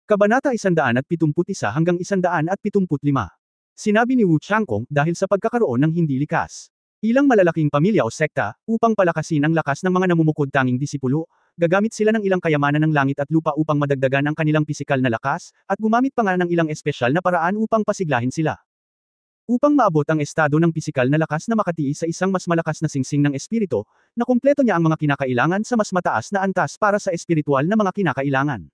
Kabanata 171 hanggang 175. Sinabi ni Wu Changkong dahil sa pagkakaroon ng hindi likas. Ilang malalaking pamilya o sekta, upang palakasin ang lakas ng mga namumukod tanging disipulo, gagamit sila ng ilang kayamanan ng langit at lupa upang madagdagan ang kanilang pisikal na lakas, at gumamit pa nga ng ilang espesyal na paraan upang pasiglahin sila. Upang maabot ang estado ng pisikal na lakas na makatiis sa isang mas malakas na singsing ng espiritu, na kumpleto niya ang mga kinakailangan sa mas mataas na antas para sa espiritual na mga kinakailangan.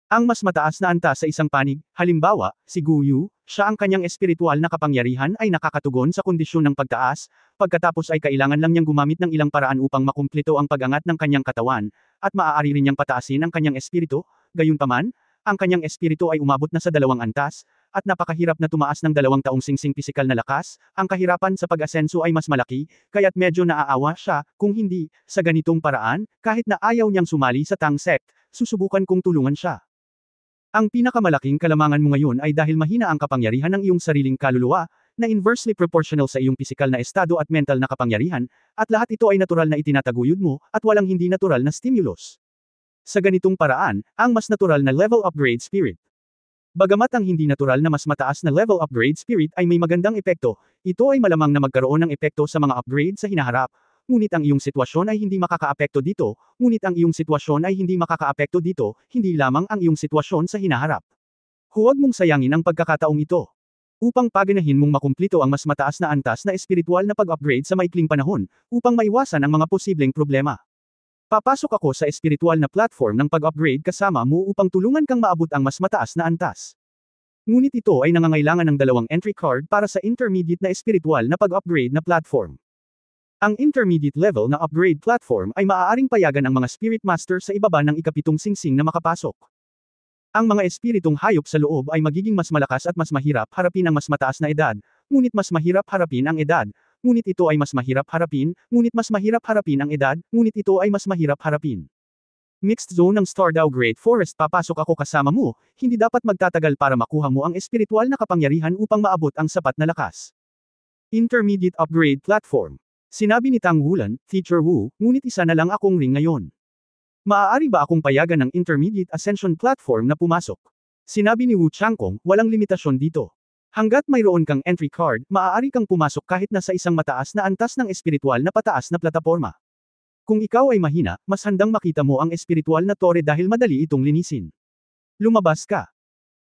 Ang mas mataas na antas sa isang panig, halimbawa, si Gu Yu, siya ang kanyang espiritual na kapangyarihan ay nakakatugon sa kondisyon ng pagtaas, pagkatapos ay kailangan lang niyang gumamit ng ilang paraan upang makumpleto ang pag-angat ng kanyang katawan, at maaari rin niyang pataasin ang kanyang espiritu, gayunpaman, ang kanyang espiritu ay umabot na sa 2 antas, at napakahirap na tumaas ng 2 taong singsing pisikal na lakas, ang kahirapan sa pag-asenso ay mas malaki, kaya't medyo naaawa siya, kung hindi, sa ganitong paraan, kahit na ayaw niyang sumali sa Tang sect, susubukan kong tulungan siya. Ang pinakamalaking kalamangan mo ngayon ay dahil mahina ang kapangyarihan ng iyong sariling kaluluwa, na inversely proportional sa iyong pisikal na estado at mental na kapangyarihan, at lahat ito ay natural na itinataguyod mo, at walang hindi natural na stimulus. Sa ganitong paraan, ang mas natural na level upgrade spirit. Bagamat ang hindi natural na mas mataas na level upgrade spirit ay may magandang epekto, ito ay malamang na magkaroon ng epekto sa mga upgrade sa hinaharap. Ngunit ang iyong sitwasyon ay hindi makakaapekto dito, hindi lamang ang iyong sitwasyon sa hinaharap. Huwag mong sayangin ang pagkakataong ito. Upang paganahin mong makumplito ang mas mataas na antas na espiritual na pag-upgrade sa maikling panahon, upang maiwasan ang mga posibleng problema. Papasok ako sa espiritual na platform ng pag-upgrade kasama mo upang tulungan kang maabot ang mas mataas na antas. Ngunit ito ay nangangailangan ng 2 entry card para sa intermediate na espiritual na pag-upgrade na platform. Ang intermediate level na upgrade platform ay maaaring payagan ang mga spirit master sa ibaba ng ika-7 singsing na makapasok. Ang mga espiritong hayop sa loob ay magiging mas malakas at mas mahirap harapin ang mas mataas na edad, ngunit mas mahirap harapin ang edad, ngunit ito ay mas mahirap harapin, ngunit mas mahirap harapin ang edad, ngunit ito ay mas mahirap harapin. Mixed zone ng Stardew Great Forest. Papasok ako kasama mo, hindi dapat magtatagal para makuha mo ang espiritual na kapangyarihan upang maabot ang sapat na lakas. Intermediate upgrade platform. Sinabi ni Tang Wulan, Teacher Wu, ngunit isa na lang akong ring ngayon. Maaari ba akong payagan ng intermediate ascension platform na pumasok? Sinabi ni Wu Changkong, walang limitasyon dito. Hanggat mayroon kang entry card, maaari kang pumasok kahit na sa isang mataas na antas ng espiritual na pataas na plataporma. Kung ikaw ay mahina, mas handang makita mo ang espiritual na tore dahil madali itong linisin. Lumabas ka.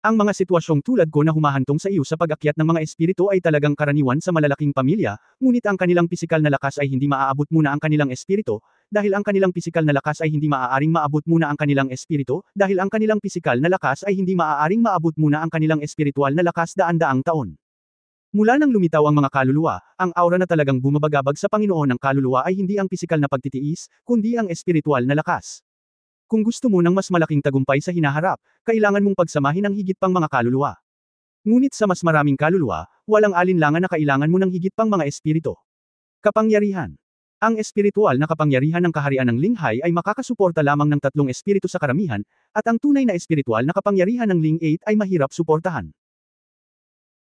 Ang mga sitwasyong tulad ko na humahantong sa iyo sa pag-akyat ng mga espiritu ay talagang karaniwan sa malalaking pamilya, ngunit ang kanilang pisikal na lakas ay hindi maaabot muna ang kanilang espiritu, dahil ang kanilang pisikal na lakas ay hindi maaaring maabot muna ang kanilang espiritu, dahil ang kanilang pisikal na lakas ay hindi maaaring maabot muna ang kanilang espiritual na lakas daan-daang taon. Mula nang lumitaw ang mga kaluluwa, ang aura na talagang bumabagabag sa Panginoon ng kaluluwa ay hindi ang pisikal na pagtitiis, kundi ang espiritual na lakas. Kung gusto mo ng mas malaking tagumpay sa hinaharap, kailangan mong pagsamahin ang higit pang mga kaluluwa. Ngunit sa mas maraming kaluluwa, walang alinlangan na kailangan mo ng higit pang mga espiritu. Kapangyarihan. Ang espiritual na kapangyarihan ng kaharian ng Linghay ay makakasuporta lamang ng 3 espiritu sa karamihan, at ang tunay na espiritual na kapangyarihan ng Ling 8 ay mahirap suportahan.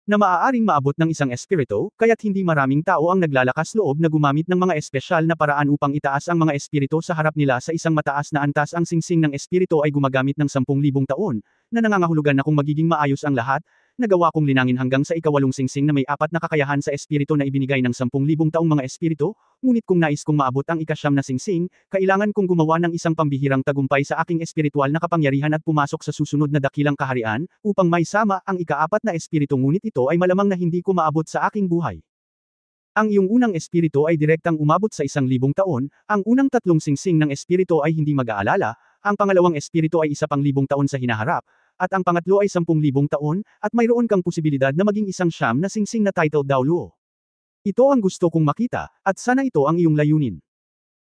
Na maaaring maabot ng isang espiritu, kaya't hindi maraming tao ang naglalakas loob na gumamit ng mga espesyal na paraan upang itaas ang mga espiritu sa harap nila sa isang mataas na antas. Ang singsing ng espiritu ay gumagamit ng 10,000 taon, na nangangahulugan na kung magiging maayos ang lahat, nagawa kong linangin hanggang sa ika-8 singsing na may 4 na kakayahan sa espiritu na ibinigay ng 10,000 taong mga espiritu, ngunit kung nais kong maabot ang ika-9 na singsing, kailangan kong gumawa ng isang pambihirang tagumpay sa aking espiritual na kapangyarihan at pumasok sa susunod na dakilang kaharian, upang maisama ang ika-4 na espiritu, ngunit ito ay malamang na hindi ko maabot sa aking buhay. Ang iyong unang espiritu ay direktang umabot sa 1,000 taon, ang unang 3 singsing ng espiritu ay hindi mag-aalala, ang pangalawang espiritu ay 1,000 taon sa hinaharap, at ang pangatlo ay 10,000 taon, at mayroon kang posibilidad na maging 100 na singsing na title Daoluo. Ito ang gusto kong makita, at sana ito ang iyong layunin.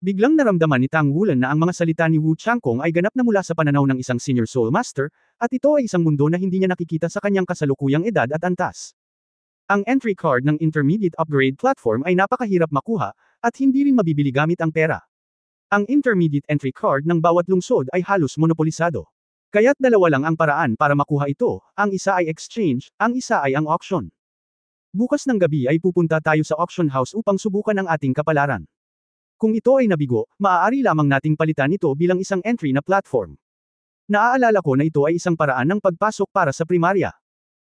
Biglang naramdaman ni Tang Wulan na ang mga salita ni Wu Changkong ay ganap na mula sa pananaw ng isang senior soul master, at ito ay isang mundo na hindi niya nakikita sa kanyang kasalukuyang edad at antas. Ang entry card ng intermediate upgrade platform ay napakahirap makuha, at hindi rin mabibili gamit ang pera. Ang intermediate entry card ng bawat lungsod ay halos monopolisado. Kaya't 2 lang ang paraan para makuha ito, ang isa ay exchange, ang isa ay ang auction. Bukas ng gabi ay pupunta tayo sa auction house upang subukan ang ating kapalaran. Kung ito ay nabigo, maaari lamang nating palitan ito bilang isang entry na platform. Naaalala ko na ito ay isang paraan ng pagpasok para sa primarya.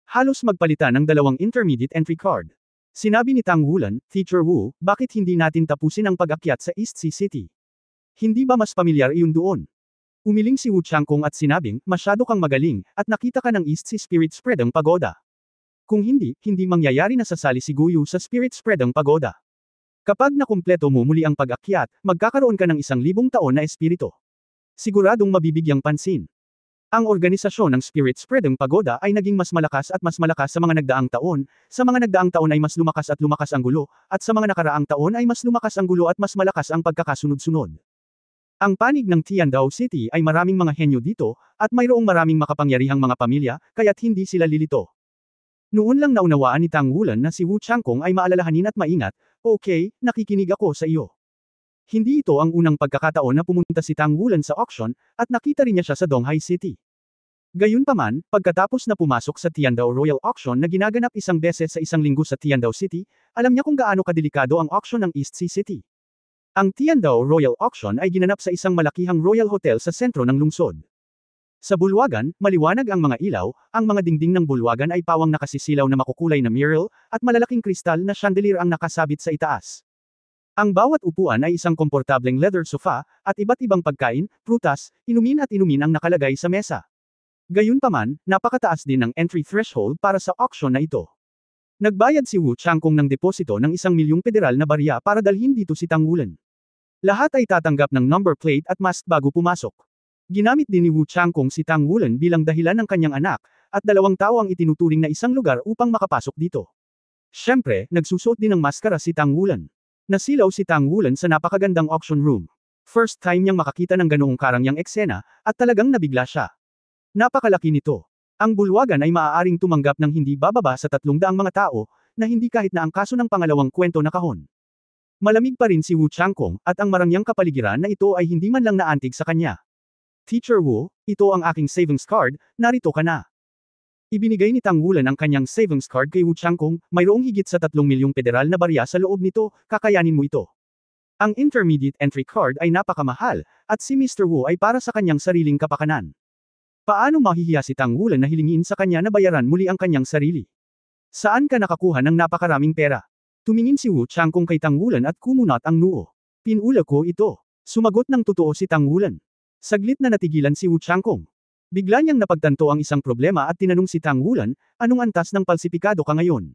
Halos magpalitan ng dalawang intermediate entry card. Sinabi ni Tang Wulan, Teacher Wu, bakit hindi natin tapusin ang pag-akyat sa East Sea City? Hindi ba mas pamilyar iyon doon? Umiling si Wu Changkong at sinabing, masyado kang magaling, at nakita ka ng East Sea Spirit Spread ang pagoda. Kung hindi, hindi mangyayari na sasali si Guyu sa Spirit Spread ang pagoda. Kapag nakumpleto mo muli ang pag-akyat, magkakaroon ka ng 1,000 taon na espiritu. Siguradong mabibigyang pansin. Ang organisasyon ng Spirit Spread ng pagoda ay naging mas malakas at mas malakas sa mga nagdaang taon, sa mga nagdaang taon ay mas lumakas at lumakas ang gulo, at sa mga nakaraang taon ay mas lumakas ang gulo at mas malakas ang pagkakasunod-sunod. Ang panig ng Tiandao City ay maraming mga henyo dito, at mayroong maraming makapangyarihang mga pamilya, kaya't hindi sila lilito. Noon lang naunawaan ni Tang Wulan na si Wu Changkong ay maalalahanin at maingat, okay, nakikinig ako sa iyo. Hindi ito ang unang pagkakataon na pumunta si Tang Wulan sa auction, at nakita rin niya siya sa Donghai City. Gayunpaman, pagkatapos na pumasok sa Tiandao Royal Auction na ginaganap isang beses sa isang linggo sa Tiandao City, alam niya kung gaano kadelikado ang auction ng East Sea City. Ang Tiandao Royal Auction ay ginanap sa isang malakihang Royal Hotel sa sentro ng lungsod. Sa bulwagan, maliwanag ang mga ilaw, ang mga dingding ng bulwagan ay pawang nakasisilaw na makukulay na mural, at malalaking kristal na chandelier ang nakasabit sa itaas. Ang bawat upuan ay isang komportableng leather sofa, at iba't ibang pagkain, prutas, inumin at inumin ang nakalagay sa mesa. Gayunpaman, napakataas din ng entry threshold para sa auction na ito. Nagbayad si Wu Changkong ng deposito ng 1,000,000 federal na barya para dalhin dito si Tang Wulan. Lahat ay tatanggap ng number plate at mask bago pumasok. Ginamit din ni Wu Changkong si Tang Wulan bilang dahilan ng kanyang anak, at 2 tao ang itinuturing na isang lugar upang makapasok dito. Siyempre, nagsusuot din ng maskara si Tang Wulan. Nasilaw si Tang Wulan sa napakagandang auction room. First time niyang makakita ng ganoong karangyang eksena, at talagang nabigla siya. Napakalaki nito. Ang bulwagan ay maaaring tumanggap ng hindi bababa sa 300 mga tao, na hindi kahit na ang kaso ng pangalawang kwento na kahon. Malamig pa rin si Wu Changkong, at ang marangyang kapaligiran na ito ay hindi man lang naantig sa kanya. Teacher Wu, ito ang aking savings card, narito ka na. Ibinigay ni Tang Wulan ang kanyang savings card kay Wu Changkong, mayroong higit sa 3,000,000 federal na barya sa loob nito, kakayanin mo ito. Ang intermediate entry card ay napakamahal, at si Mr. Wu ay para sa kanyang sariling kapakanan. Paano mahihiya si Tang Wulan na hilingin sa kanya na bayaran muli ang kanyang sarili? Saan ka nakakuha ng napakaraming pera? Tumingin si Wu Changkong kay Tang Wulan at kumunat ang noo. Pinula ko ito. Sumagot ng totoo si Tang Wulan. Saglit na natigilan si Wu Changkong. Bigla niyang napagtanto ang isang problema at tinanong si Tang Wulan, anong antas ng palsipikado ka ngayon?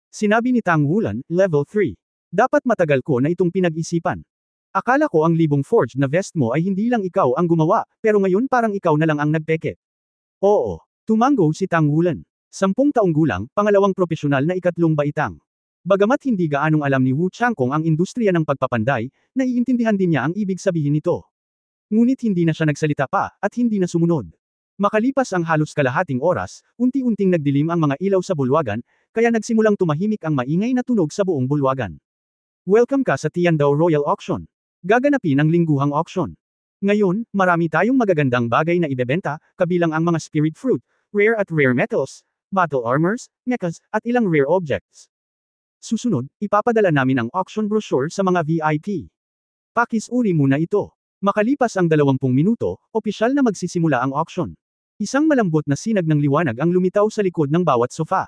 Sinabi ni Tang Wulan, level 3. Dapat matagal ko na itong pinag-isipan. Akala ko ang libong forged na vest mo ay hindi lang ikaw ang gumawa, pero ngayon parang ikaw na lang ang nagpeke. Oo. Tumango si Tang Wulan. 10 taong gulang, pangalawang profesional na ikatlong baitang. Bagamat hindi gaanong alam ni Wu Changkong ang industriya ng pagpapanday, naiintindihan din niya ang ibig sabihin nito. Ngunit hindi na siya nagsalita pa, at hindi na sumunod. Makalipas ang halos kalahating oras, unti-unting nagdilim ang mga ilaw sa bulwagan, kaya nagsimulang tumahimik ang maingay na tunog sa buong bulwagan. Welcome ka sa Tiandao Royal Auction. Gaganapin ang lingguhang auction. Ngayon, marami tayong magagandang bagay na ibebenta, kabilang ang mga spirit fruit, rare at rare metals, battle armors, mechas, at ilang rare objects. Susunod, ipapadala namin ang auction brochure sa mga VIP. Pakisuri muna ito. Makalipas ang 20 minuto, opisyal na magsisimula ang auction. Isang malambot na sinag ng liwanag ang lumitaw sa likod ng bawat sofa.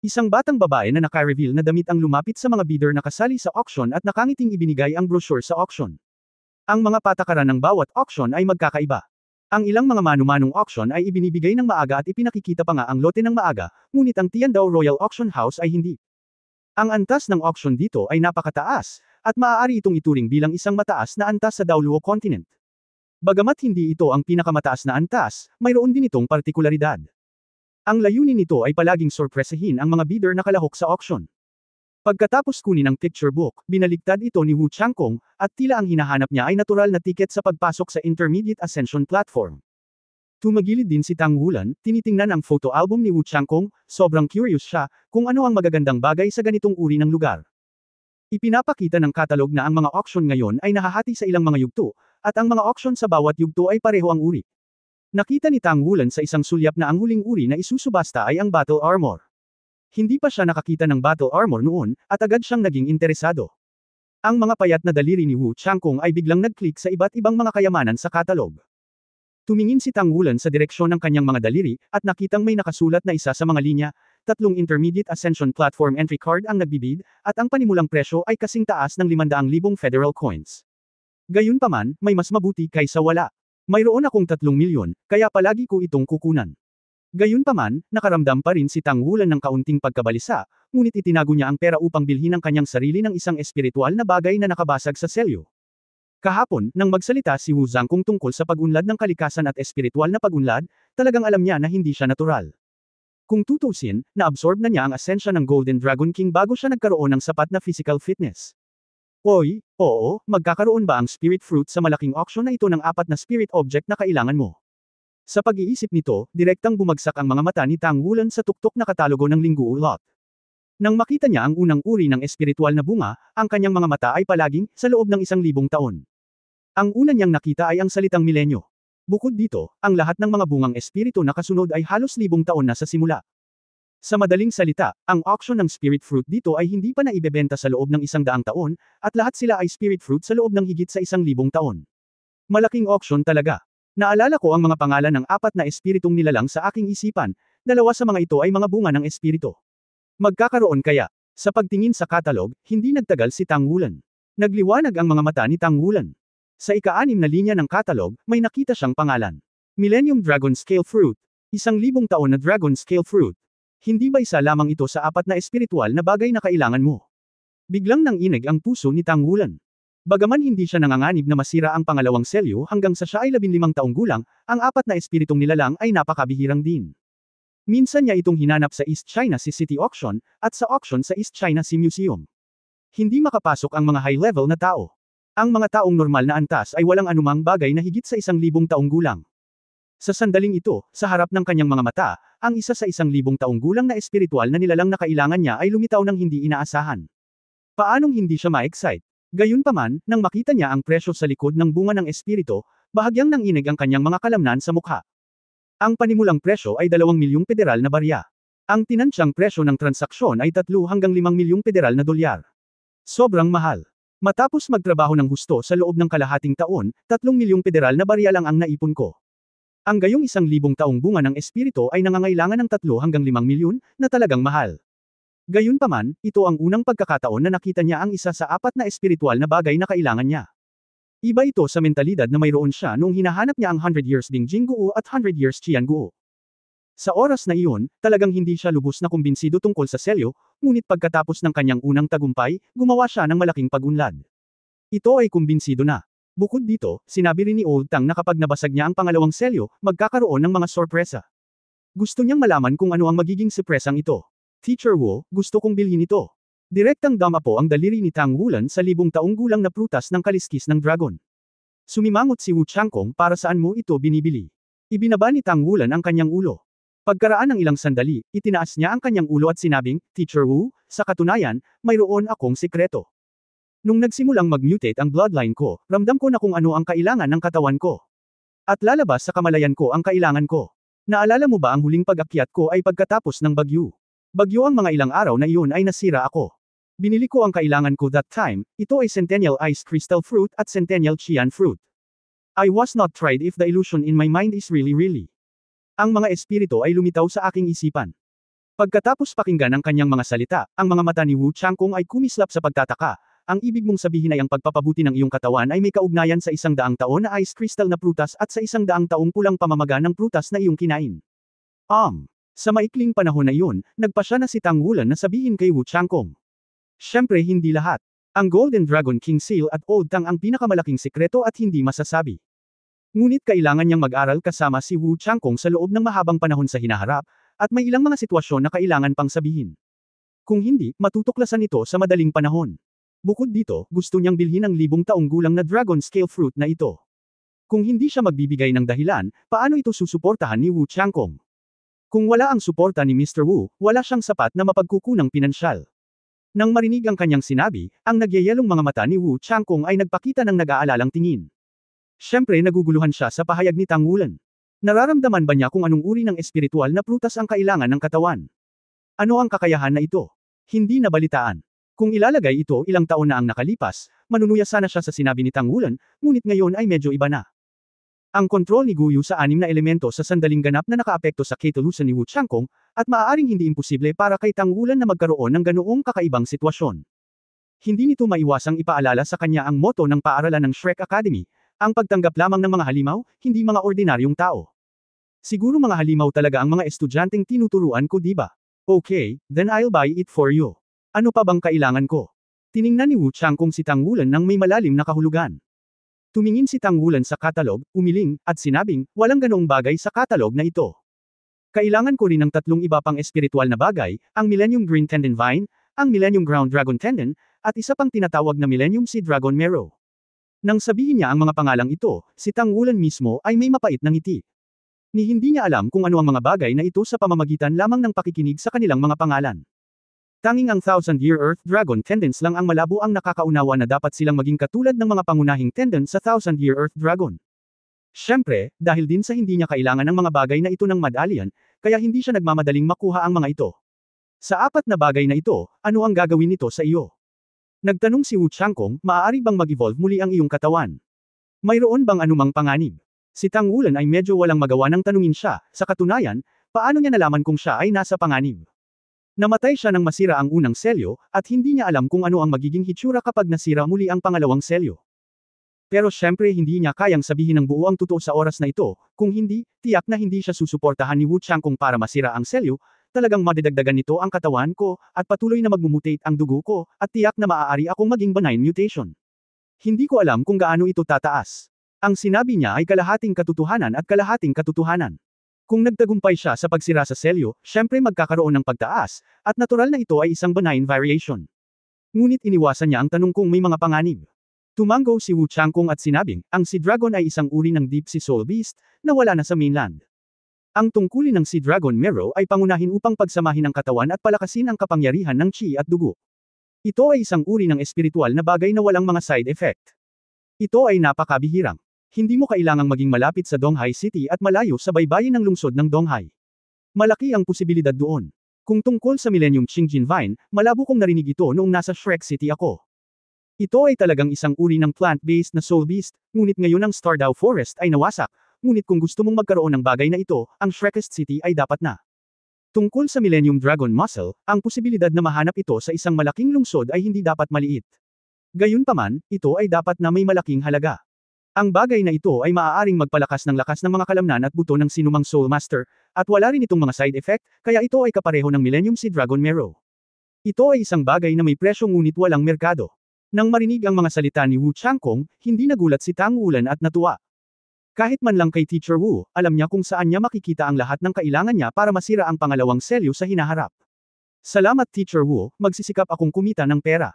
Isang batang babae na naka-reveal na damit ang lumapit sa mga bidder na kasali sa auction at nakangiting ibinigay ang brochure sa auction. Ang mga patakaran ng bawat auction ay magkakaiba. Ang ilang mga manu-manong auction ay ibinibigay ng maaga at ipinakikita pa nga ang lote ng maaga, ngunit ang Tiandao Royal Auction House ay hindi. Ang antas ng auction dito ay napakataas, at maaari itong ituring bilang isang mataas na antas sa Daoluo Continent. Bagamat hindi ito ang pinakamataas na antas, mayroon din itong partikularidad. Ang layunin nito ay palaging sorpresahin ang mga bidder na kalahok sa auction. Pagkatapos kunin ang picture book, binaligtad ito ni Wu Changkong, at tila ang hinahanap niya ay natural na tiket sa pagpasok sa Intermediate Ascension Platform. Tumagilid din si Tang Wulan, tinitingnan ang photo album ni Wu Changkong, sobrang curious siya, kung ano ang magagandang bagay sa ganitong uri ng lugar. Ipinapakita ng katalog na ang mga auction ngayon ay nahahati sa ilang mga yugto, at ang mga auction sa bawat yugto ay pareho ang uri. Nakita ni Tang Wulan sa isang sulyap na ang huling uri na isusubasta ay ang battle armor. Hindi pa siya nakakita ng battle armor noon, at agad siyang naging interesado. Ang mga payat na daliri ni Wu Changkong ay biglang nag-click sa iba't ibang mga kayamanan sa katalog. Tumingin si Tang Wulan sa direksyon ng kanyang mga daliri, at nakitang may nakasulat na isa sa mga linya, 3 Intermediate Ascension Platform Entry Card ang nagbibid, at ang panimulang presyo ay kasing taas ng 500,000 federal coins. Gayunpaman, may mas mabuti kaysa wala. Mayroon akong 3 milyon, kaya palagi ko itong kukunan. Gayunpaman, nakaramdam pa rin si Tang Wulan ng kaunting pagkabalisa, ngunit itinago niya ang pera upang bilhin ang kanyang sarili ng isang espiritual na bagay na nakabasag sa selyo. Kahapon, nang magsalita si Wu Zhangkong tungkol sa pag-unlad ng kalikasan at espiritual na pag-unlad, talagang alam niya na hindi siya natural. Kung tutusin, na-absorb na niya ang asensya ng Golden Dragon King bago siya nagkaroon ng sapat na physical fitness. Oy, oo, magkakaroon ba ang spirit fruit sa malaking auction na ito ng 4 na spirit object na kailangan mo? Sa pag-iisip nito, direktang bumagsak ang mga mata ni Tang Wulan sa tuktok na katalogo ng Lingguo Lot. Nang makita niya ang unang uri ng espiritual na bunga, ang kanyang mga mata ay palaging, sa loob ng 1,000 taon. Ang una niyang nakita ay ang salitang milenyo. Bukod dito, ang lahat ng mga bungang espiritu na kasunod ay halos 1,000 taon na sa simula. Sa madaling salita, ang auction ng spirit fruit dito ay hindi pa naibebenta sa loob ng 100 taon, at lahat sila ay spirit fruit sa loob ng higit sa 1,000 taon. Malaking auction talaga. Naalala ko ang mga pangalan ng 4 na espiritong nilalang sa aking isipan, 2 sa mga ito ay mga bunga ng espiritu. Magkakaroon kaya? Sa pagtingin sa katalog, hindi nagtagal si Tang Wulan. Nagliwanag ang mga mata ni Tang Wulan. Sa ika-6 na linya ng katalog, may nakita siyang pangalan. Millennium Dragon Scale Fruit. 1,000 taon na Dragon Scale Fruit. Hindi ba isa lamang ito sa 4 na espiritual na bagay na kailangan mo? Biglang nanginig ang puso ni Tang Wulan. Bagaman hindi siya nanganganib na masira ang pangalawang selyo hanggang sa siya ay 15 taong gulang, ang 4 na espiritong nilalang ay napakabihirang din. Minsan niya itong hinanap sa East China Sea City Auction, at sa auction sa East China Sea Museum. Hindi makapasok ang mga high-level na tao. Ang mga taong normal na antas ay walang anumang bagay na higit sa 1,000 taong gulang. Sa sandaling ito, sa harap ng kanyang mga mata, ang isa sa 1,000 taong gulang na espiritual na nilalang na kailangan niya ay lumitaw ng hindi inaasahan. Paanong hindi siya ma-excite? Gayunpaman, nang makita niya ang presyo sa likod ng bunga ng espiritu, bahagyang nanginig ang kanyang mga kalamnan sa mukha. Ang panimulang presyo ay 2 milyong federal na barya. Ang tinantsyang presyo ng transaksyon ay 3 hanggang 5 milyong federal na dolyar. Sobrang mahal. Matapos magtrabaho ng husto sa loob ng kalahating taon, 3 milyong federal na barya lang ang naipon ko. Ang gayong 1,000 taong bunga ng espiritu ay nangangailangan ng 3 hanggang 5 milyon, na talagang mahal. Gayunpaman, ito ang unang pagkakataon na nakita niya ang isa sa 4 na espiritual na bagay na kailangan niya. Iba ito sa mentalidad na mayroon siya noong hinahanap niya ang 100 years Bing Jingguo at 100 years Qianguo. Sa oras na iyon, talagang hindi siya lubos na kumbinsido tungkol sa selyo, ngunit pagkatapos ng kanyang unang tagumpay, gumawa siya ng malaking pag-unlad. Ito ay kumbinsido na. Bukod dito, sinabi rin ni Old Tang na kapag nabasag niya ang pangalawang selyo, magkakaroon ng mga sorpresa. Gusto niyang malaman kung ano ang magiging sorpresang ito. Teacher Wu, gusto kong bilhin ito. Direktang dama po ang daliri ni Tang Wulan sa 1,000 taong gulang na prutas ng kaliskis ng dragon. Sumimangot si Wu Changkong, para saan mo ito binibili? Ibinaba ni Tang Wulan ang kanyang ulo. Pagkaraan ng ilang sandali, itinaas niya ang kanyang ulo at sinabing, Teacher Wu, sa katunayan, mayroon akong sikreto. Nung nagsimulang mag-mutate ang bloodline ko, ramdam ko na kung ano ang kailangan ng katawan ko. At lalabas sa kamalayan ko ang kailangan ko. Naalala mo ba ang huling pag-akyat ko ay pagkatapos ng bagyo? Bagyo ang mga ilang araw na iyon ay nasira ako. Binili ko ang kailangan ko that time, ito ay Centennial Ice Crystal Fruit at Centennial Qian Fruit. I was not tried if the illusion in my mind is really. Ang mga espiritu ay lumitaw sa aking isipan. Pagkatapos pakinggan ang kanyang mga salita, ang mga mata ni Wu Changkong ay kumislap sa pagtataka. Ang ibig mong sabihin ay ang pagpapabuti ng iyong katawan ay may kaugnayan sa 100 taon na ice crystal na prutas at sa 100 taong pulang pamamaga ng prutas na iyong kinain. Sa maikling panahon na iyon, nagpasya na si Tang Wulan na sabihin kay Wu Changkong. Siyempre hindi lahat. Ang Golden Dragon King Seal at Old Tang ang pinakamalaking sikreto at hindi masasabi. Ngunit kailangan niyang mag-aral kasama si Wu Changkong sa loob ng mahabang panahon sa hinaharap, at may ilang mga sitwasyon na kailangan pang sabihin. Kung hindi, matutuklasan ito sa madaling panahon. Bukod dito, gusto niyang bilhin ang 1,000 taong gulang na Dragon Scale Fruit na ito. Kung hindi siya magbibigay ng dahilan, paano ito susuportahan ni Wu Changkong? Kung wala ang suporta ni Mr. Wu, wala siyang sapat na mapagkukunang pinansyal. Nang marinig ang kanyang sinabi, ang nagyayelong mga mata ni Wu Changkong ay nagpakita ng nag-aalalang tingin. Siyempre naguguluhan siya sa pahayag ni Tang Wulan. Nararamdaman ba niya kung anong uri ng espiritual na prutas ang kailangan ng katawan? Ano ang kakayahan na ito? Hindi nabalitaan. Kung ilalagay ito ilang taon na ang nakalipas, manunuya sana siya sa sinabi ni Tang Wulan, ngunit ngayon ay medyo iba na. Ang kontrol ni Guyu sa 6 na elemento sa sandaling ganap na nakaapekto sa ketulusan ni Wu Changkong, at maaaring hindi imposible para kay Tang Wulan na magkaroon ng ganoong kakaibang sitwasyon. Hindi nito maiwasang ipaalala sa kanya ang motto ng paaralan ng Shrek Academy, ang pagtanggap lamang ng mga halimaw, hindi mga ordinaryong tao. Siguro mga halimaw talaga ang mga estudyanteng tinuturuan ko, di ba? Okay, then I'll buy it for you. Ano pa bang kailangan ko? Tiningnan ni Wu Changkong si Tang Wulan ng may malalim na kahulugan. Tumingin si Tang Wulan sa katalog, umiling, at sinabing, walang ganoong bagay sa katalog na ito. Kailangan ko rin ng 3 iba pang espiritual na bagay, ang Millennium Green Tendon Vine, ang Millennium Ground Dragon Tendon, at isa pang tinatawag na Millennium Sea Dragon Marrow. Nang sabihin niya ang mga pangalang ito, si Tang Wulan mismo ay may mapait na ngiti. Ni hindi niya alam kung ano ang mga bagay na ito sa pamamagitan lamang ng pakikinig sa kanilang mga pangalan. Tanging ang Thousand-Year Earth Dragon Tendons lang ang malabo ang nakakaunawa na dapat silang maging katulad ng mga pangunahing tendon sa Thousand-Year Earth Dragon. Siyempre, dahil din sa hindi niya kailangan ng mga bagay na ito ng Mad-Alien, kaya hindi siya nagmamadaling makuha ang mga ito. Sa 4 na bagay na ito, ano ang gagawin nito sa iyo? Nagtanong si Wu Changkong, maaari bang mag-evolve muli ang iyong katawan? Mayroon bang anumang panganib? Si Tang Wulan ay medyo walang magawa nang tanungin siya, sa katunayan, paano niya nalaman kung siya ay nasa panganib? Namatay siya nang masira ang unang selyo, at hindi niya alam kung ano ang magiging hitsura kapag nasira muli ang pangalawang selyo. Pero syempre hindi niya kayang sabihin ng buo ang totoo sa oras na ito, kung hindi, tiyak na hindi siya susuportahan ni Wu Changkong para masira ang selyo, talagang madidagdagan nito ang katawan ko, at patuloy na magmumutate ang dugo ko, at tiyak na maaari akong maging benign mutation. Hindi ko alam kung gaano ito tataas. Ang sinabi niya ay kalahating katotohanan at kalahating katotohanan. Kung nagtagumpay siya sa pagsira sa selyo, syempre magkakaroon ng pagtaas, at natural na ito ay isang benign variation. Ngunit iniwasan niya ang tanong kung may mga panganib. Tumango si Wu Changkong at sinabing, ang Sea Dragon ay isang uri ng Deep Sea Soul Beast, na wala na sa mainland. Ang tungkulin ng Sea Dragon Marrow ay pangunahin upang pagsamahin ang katawan at palakasin ang kapangyarihan ng chi at dugo. Ito ay isang uri ng espiritual na bagay na walang mga side effect. Ito ay napakabihirang. Hindi mo kailangang maging malapit sa Donghai City at malayo sa baybayin ng lungsod ng Donghai. Malaki ang posibilidad doon. Kung tungkol sa Millennium Qingjin Vine, malabo kong narinig ito noong nasa Shrek City ako. Ito ay talagang isang uri ng plant-based na soul beast, ngunit ngayon ang Stardew Forest ay nawasak, ngunit kung gusto mong magkaroon ng bagay na ito, ang Shrekest City ay dapat na. Tungkol sa Millennium Dragon Muscle, ang posibilidad na mahanap ito sa isang malaking lungsod ay hindi dapat maliit. Gayunpaman, ito ay dapat na may malaking halaga. Ang bagay na ito ay maaaring magpalakas ng lakas ng mga kalamnan at buto ng sinumang Soul Master, at wala rin itong mga side effect, kaya ito ay kapareho ng Millennium Sea Dragon Marrow. Ito ay isang bagay na may presyo ngunit walang merkado. Nang marinig ang mga salita ni Wu Changkong, hindi nagulat si Tang Wulan at natuwa. Kahit man lang kay Teacher Wu, alam niya kung saan niya makikita ang lahat ng kailangan niya para masira ang pangalawang selyo sa hinaharap. Salamat Teacher Wu, magsisikap akong kumita ng pera.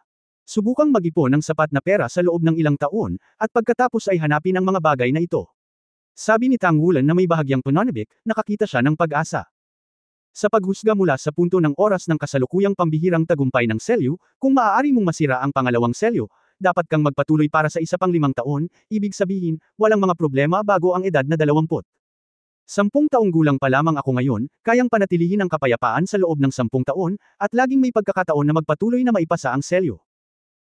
Subukang mag-ipon ng sapat na pera sa loob ng ilang taon, at pagkatapos ay hanapin ang mga bagay na ito. Sabi ni Tang Wulan na may bahagyang pananabik, nakakita siya ng pag-asa. Sa paghusga mula sa punto ng oras ng kasalukuyang pambihirang tagumpay ng selyo, kung maaari mong masira ang pangalawang selyo, dapat kang magpatuloy para sa isa pang 5 taon, ibig sabihin, walang mga problema bago ang edad na 20. 10 taong gulang pa lamang ako ngayon, kayang panatilihin ang kapayapaan sa loob ng 10 taon, at laging may pagkakataon na magpatuloy na maipasa ang selyo.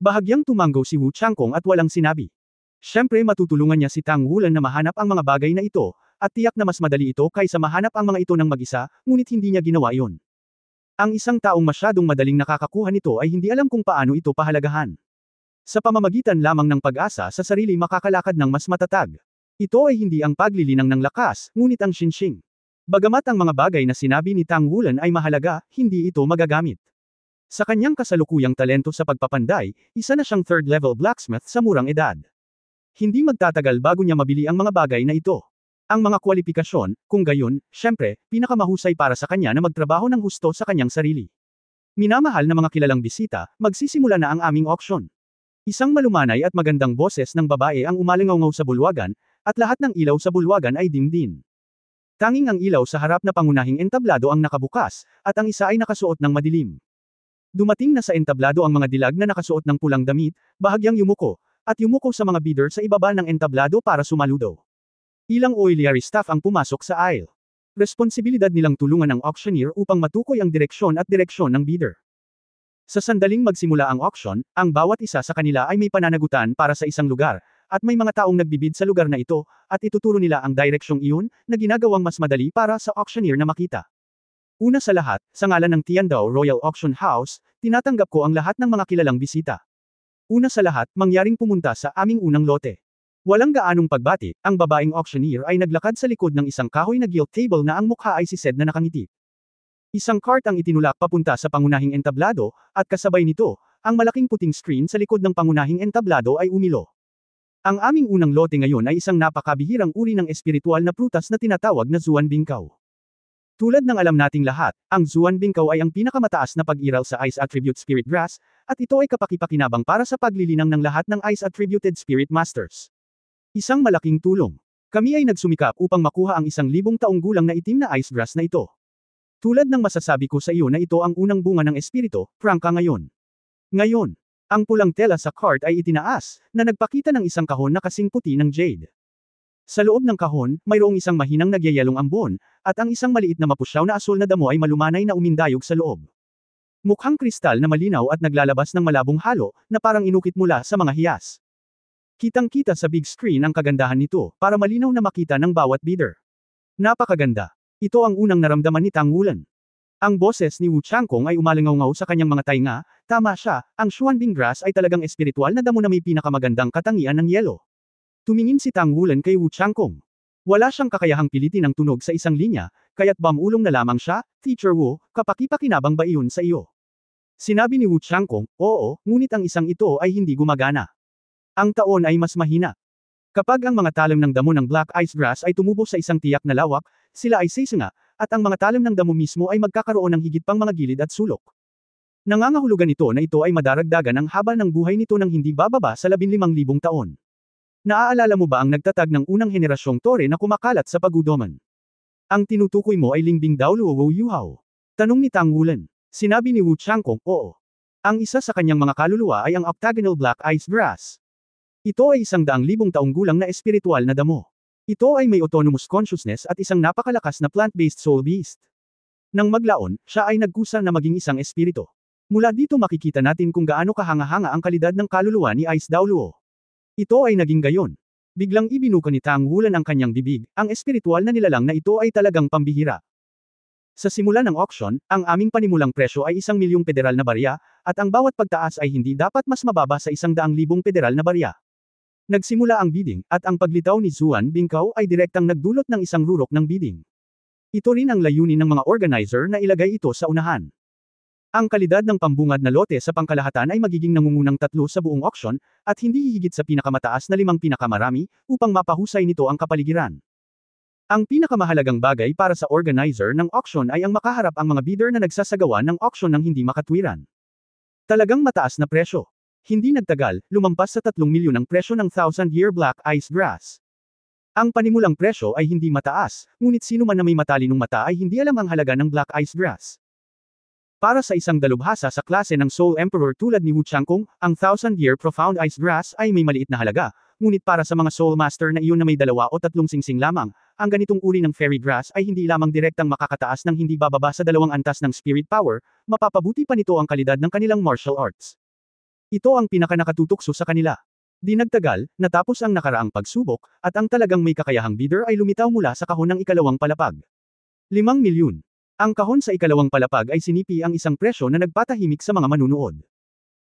Bahagyang tumango si Wu Changkong at walang sinabi. Siyempre matutulungan niya si Tang Wulan na mahanap ang mga bagay na ito, at tiyak na mas madali ito kaysa mahanap ang mga ito ng mag-isa, ngunit hindi niya ginawa iyon. Ang isang taong masyadong madaling nakakakuha nito ay hindi alam kung paano ito pahalagahan. Sa pamamagitan lamang ng pag-asa sa sarili makakalakad ng mas matatag. Ito ay hindi ang paglilinang ng lakas, ngunit ang Xinxing. Bagamat ang mga bagay na sinabi ni Tang Wulan ay mahalaga, hindi ito magagamit. Sa kanyang kasalukuyang talento sa pagpapanday, isa na siyang third-level blacksmith sa murang edad. Hindi magtatagal bago niya mabili ang mga bagay na ito. Ang mga kwalifikasyon, kung gayon, syempre, pinakamahusay para sa kanya na magtrabaho ng husto sa kanyang sarili. Minamahal na mga kilalang bisita, magsisimula na ang aming auction. Isang malumanay at magandang boses ng babae ang umalingaw sa bulwagan, at lahat ng ilaw sa bulwagan ay dimdim. Tanging ang ilaw sa harap na pangunahing entablado ang nakabukas, at ang isa ay nakasuot ng madilim. Dumating na sa entablado ang mga dilag na nakasuot ng pulang damit, bahagyang yumuko, at yumuko sa mga bidder sa ibaba ng entablado para sumaludo. Ilang oiliary staff ang pumasok sa aisle. Responsibilidad nilang tulungan ang auctioneer upang matukoy ang direksyon ng bidder. Sa sandaling magsimula ang auction, ang bawat isa sa kanila ay may pananagutan para sa isang lugar, at may mga taong nagbibid sa lugar na ito, at ituturo nila ang direksyong iyon, na ginagawang mas madali para sa auctioneer na makita. Una sa lahat, sa ngalan ng Tiandao Royal Auction House, tinatanggap ko ang lahat ng mga kilalang bisita. Una sa lahat, mangyaring pumunta sa aming unang lote. Walang gaanong pagbati, ang babaeng auctioneer ay naglakad sa likod ng isang kahoy na gilt table na ang mukha ay si Sed na nakangiti. Isang cart ang itinulak papunta sa pangunahing entablado, at kasabay nito, ang malaking puting screen sa likod ng pangunahing entablado ay umilo. Ang aming unang lote ngayon ay isang napakabihirang uri ng espiritual na prutas na tinatawag na Zuan Bingkaw. Tulad ng alam nating lahat, ang Zuan Bingkaw ay ang pinakamataas na pag-iral sa Ice Attribute Spirit Grass, at ito ay kapakipakinabang para sa paglilinang ng lahat ng Ice Attributed Spirit Masters. Isang malaking tulong. Kami ay nagsumikap upang makuha ang 1,000 taong gulang na itim na ice grass na ito. Tulad ng masasabi ko sa iyo na ito ang unang bunga ng espiritu, prangka ngayon. Ngayon, ang pulang tela sa cart ay itinaas, na nagpakita ng isang kahon na kasing puti ng jade. Sa loob ng kahon, mayroong isang mahinang nagyayelong ambon, at ang isang maliit na mapusyaw na asul na damo ay malumanay na umindayog sa loob. Mukhang kristal na malinaw at naglalabas ng malabong halo, na parang inukit mula sa mga hiyas. Kitang-kita sa big screen ang kagandahan nito, para malinaw na makita ng bawat bidder. Napakaganda. Ito ang unang naramdaman ni Tang Wulan. Ang boses ni Wu Changkong ay umalingaw-ngaw sa kanyang mga tainga, tama siya, ang Xuanbing Grass ay talagang espiritual na damo na may pinakamagandang katangian ng yelo. Tumingin si Tang Wulan kay Wu Changkong. Wala siyang kakayahang pilitin ang tunog sa isang linya, kaya't bamulong na lamang siya, Teacher Wu, kapakipakinabang ba iyon sa iyo? Sinabi ni Wu Changkong, oo, ngunit ang isang ito ay hindi gumagana. Ang taon ay mas mahina. Kapag ang mga talim ng damo ng Black Ice Grass ay tumubo sa isang tiyak na lawak, sila ay sisinga, at ang mga talim ng damo mismo ay magkakaroon ng higit pang mga gilid at sulok. Nangangahulugan ito na ito ay madaragdagan ang haba ng buhay nito ng hindi bababa sa 15,000 taon. Naaalala mo ba ang nagtatag ng unang henerasyong tore na kumakalat sa pagudoman? Ang tinutukoy mo ay Lingbing Dao Luo Yuhao. Tanong ni Tang Wulan. Sinabi ni Wu Changkong, oo. Ang isa sa kanyang mga kaluluwa ay ang octagonal Black Ice Grass. Ito ay 100,000 taong gulang na espiritual na damo. Ito ay may autonomous consciousness at isang napakalakas na plant-based soul beast. Nang maglaon, siya ay nagkusa na maging isang espiritu. Mula dito makikita natin kung gaano kahanga-hanga ang kalidad ng kaluluwa ni Ice Dao Luo. Ito ay naging gayon. Biglang ibinuka ni Tang Wulan ang kanyang bibig, ang espiritual na nilalang na ito ay talagang pambihira. Sa simula ng auction, ang aming panimulang presyo ay 1,000,000 federal na barya, at ang bawat pagtaas ay hindi dapat mas mababa sa 100,000 federal na barya. Nagsimula ang bidding, at ang paglitaw ni Zuan Bingkaw ay direktang nagdulot ng isang rurok ng bidding. Ito rin ang layunin ng mga organizer na ilagay ito sa unahan. Ang kalidad ng pambungad na lote sa pangkalahatan ay magiging nangungunang 3 sa buong auction, at hindi hihigit sa pinakamataas na 5 pinakamarami, upang mapahusay nito ang kapaligiran. Ang pinakamahalagang bagay para sa organizer ng auction ay ang makaharap ang mga bidder na nagsasagawa ng auction ng hindi makatwiran. Talagang mataas na presyo. Hindi nagtagal, lumampas sa 3 milyon ang presyo ng 1,000-year Black Ice Grass. Ang panimulang presyo ay hindi mataas, ngunit sino man na may matalinong mata ay hindi alam ang halaga ng Black Ice Grass. Para sa isang dalubhasa sa klase ng Soul Emperor tulad ni Wu Changkong, ang 1,000-year Profound Ice Grass ay may maliit na halaga, ngunit para sa mga Soul Master na iyon na may 2 o 3 singsing lamang, ang ganitong uri ng Fairy Grass ay hindi lamang direktang makakataas ng hindi bababa sa 2 antas ng Spirit Power, mapapabuti pa nito ang kalidad ng kanilang martial arts. Ito ang pinakanakatutukso sa kanila. Di nagtagal, natapos ang nakaraang pagsubok, at ang talagang may kakayahang bidder ay lumitaw mula sa kahon ng ikalawang palapag. 5 milyon. Ang kahon sa ikalawang palapag ay sinipi ang isang presyo na nagpatahimik sa mga manunood.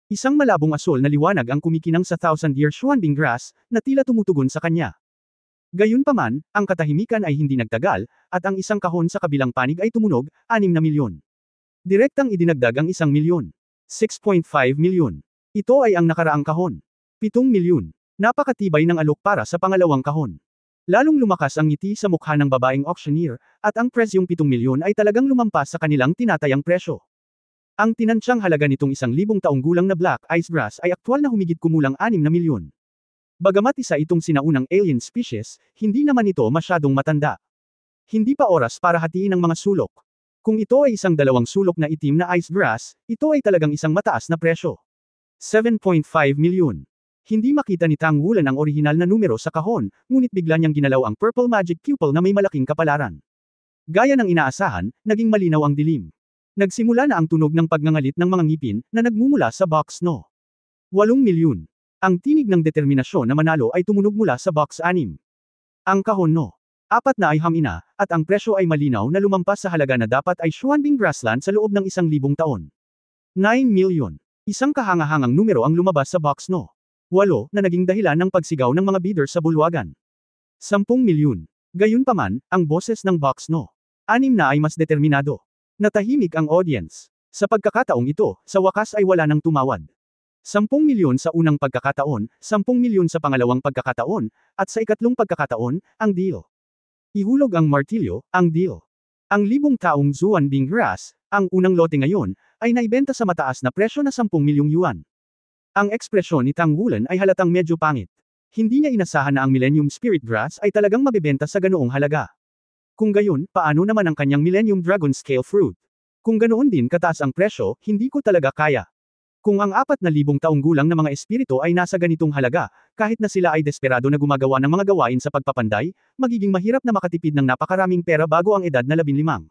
Isang malabong asul na liwanag ang kumikinang sa 1,000-year Xuanbing Grass, na tila tumutugon sa kanya. Gayunpaman, ang katahimikan ay hindi nagtagal, at ang isang kahon sa kabilang panig ay tumunog, 6 na milyon. Direktang idinagdag ang 1 milyon. 6.5 milyon. Ito ay ang nakaraang kahon. 7 milyon. Napakatibay ng alok para sa pangalawang kahon. Lalong lumakas ang ngiti sa mukha ng babaeng auctioneer, at ang presyong 7 milyon ay talagang lumampas sa kanilang tinatayang presyo. Ang tinantsyang halaga nitong 1,000 taong gulang na Black Ice Grass ay aktwal na humigit kumulang 6 na milyon. Bagamat isa itong sinaunang alien species, hindi naman ito masyadong matanda. Hindi pa oras para hatiin ang mga sulok. Kung ito ay isang 2 sulok na itim na ice grass, ito ay talagang isang mataas na presyo. 7.5 milyon. Hindi makita ni Tang Wulan ang orihinal na numero sa kahon, ngunit bigla niyang ginalaw ang Purple Magic Pupil na may malaking kapalaran. Gaya ng inaasahan, naging malinaw ang dilim. Nagsimula na ang tunog ng pagngangalit ng mga ngipin, na nagmumula sa box no. 8 milyon. Ang tinig ng determinasyon na manalo ay tumunog mula sa box 6. Ang kahon no. 4 na ay hamina, at ang presyo ay malinaw na lumampas sa halaga na dapat ay Xuanbing Grassland sa loob ng 1,000 taon. 9 million. Isang kahangahangang numero ang lumabas sa box no. 8 na naging dahilan ng pagsigaw ng mga bidder sa bulwagan. 10 milyon. Gayunpaman, ang boses ng box no. 6 na ay mas determinado. Natahimik ang audience. Sa pagkakataong ito, sa wakas ay wala nang tumawad. 10 milyon sa unang pagkakataon, 10 milyon sa pangalawang pagkakataon, at sa ikatlong pagkakataon, ang deal. Ihulog ang martilyo, ang deal. Ang 1,000 taong Xuanbing Grass, ang unang lote ngayon, ay naibenta sa mataas na presyo na 10 milyong yuan. Ang ekspresyon ni Tang Wulan ay halatang medyo pangit. Hindi niya inasahan na ang Millennium Spirit Grass ay talagang mabebenta sa ganoong halaga. Kung gayon, paano naman ang kanyang Millennium Dragon Scale Fruit? Kung ganoon din kataas ang presyo, hindi ko talaga kaya. Kung ang 4,000 taong gulang na mga espiritu ay nasa ganitong halaga, kahit na sila ay desperado na gumagawa ng mga gawain sa pagpapanday, magiging mahirap na makatipid ng napakaraming pera bago ang edad na 15.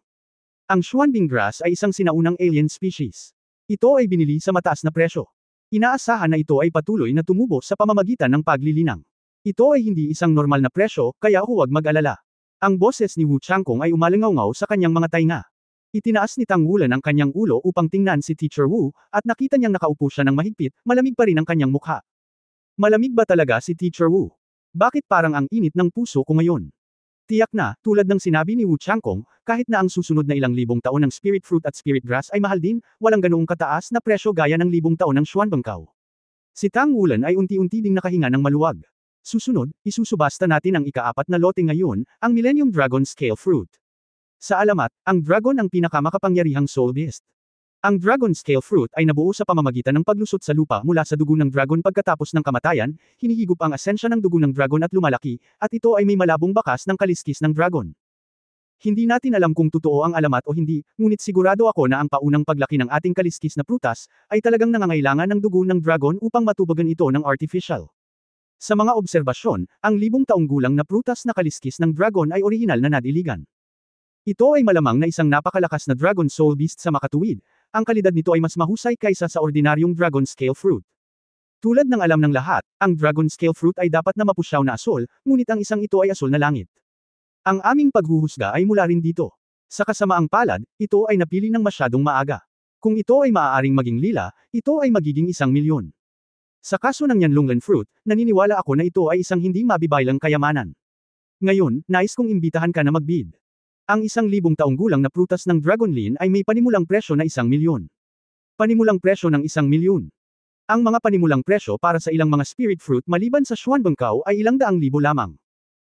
Ang Xuanbing Grass ay isang sinaunang alien species. Ito ay binili sa mataas na presyo. Inaasahan na ito ay patuloy na tumubo sa pamamagitan ng paglilinang. Ito ay hindi isang normal na presyo, kaya huwag mag-alala. Ang boses ni Wu Changkong ay umalingaw sa kanyang mga tainga. Itinaas ni Tang Wulan ang kanyang ulo upang tingnan si Teacher Wu, at nakita niyang nakaupo siya ng mahigpit, malamig pa rin ang kanyang mukha. Malamig ba talaga si Teacher Wu? Bakit parang ang init ng puso ko ngayon? Tiyak na, tulad ng sinabi ni Wu Changkong, kahit na ang susunod na ilang libong taon ng Spirit Fruit at Spirit Grass ay mahal din, walang ganoong kataas na presyo gaya ng 1,000 taon ng Xuanbangkao. Si Tang Wulan ay unti-unti ding nakahinga ng maluwag. Susunod, isusubasta natin ang ika-4 na lote ngayon, ang Millennium Dragon Scale Fruit. Sa alamat, ang dragon ang pinakamakapangyarihang soul beast. Ang Dragon Scale Fruit ay nabuo sa pamamagitan ng paglusot sa lupa mula sa dugo ng dragon pagkatapos ng kamatayan, hinihigop ang asensya ng dugo ng dragon at lumalaki, at ito ay may malabong bakas ng kaliskis ng dragon. Hindi natin alam kung totoo ang alamat o hindi, ngunit sigurado ako na ang paunang paglaki ng ating kaliskis na prutas, ay talagang nangangailangan ng dugo ng dragon upang matubagan ito ng artificial. Sa mga obserbasyon, ang 1,000 taong gulang na prutas na kaliskis ng dragon ay orihinal na nadiligan. Ito ay malamang na isang napakalakas na Dragon Soul Beast sa makatuwid. Ang kalidad nito ay mas mahusay kaysa sa ordinaryong Dragon Scale Fruit. Tulad ng alam ng lahat, ang Dragon Scale Fruit ay dapat na mapusyaw na asol, ngunit ang isang ito ay asol na langit. Ang aming paghuhusga ay mula rin dito. Sa kasamaang palad, ito ay napili ng masyadong maaga. Kung ito ay maaaring maging lila, ito ay magiging 1 milyon. Sa kaso ng Yanlonglan Fruit, naniniwala ako na ito ay isang hindi mabibaylang kayamanan. Ngayon, nais kong imbitahan ka na mag-bid. Ang 1,000 taong gulang na prutas ng Dragonlin ay may panimulang presyo na 1 milyon. Panimulang presyo ng 1 milyon. Ang mga panimulang presyo para sa ilang mga spirit fruit maliban sa Xuanbangkao ay ilang daang libo lamang.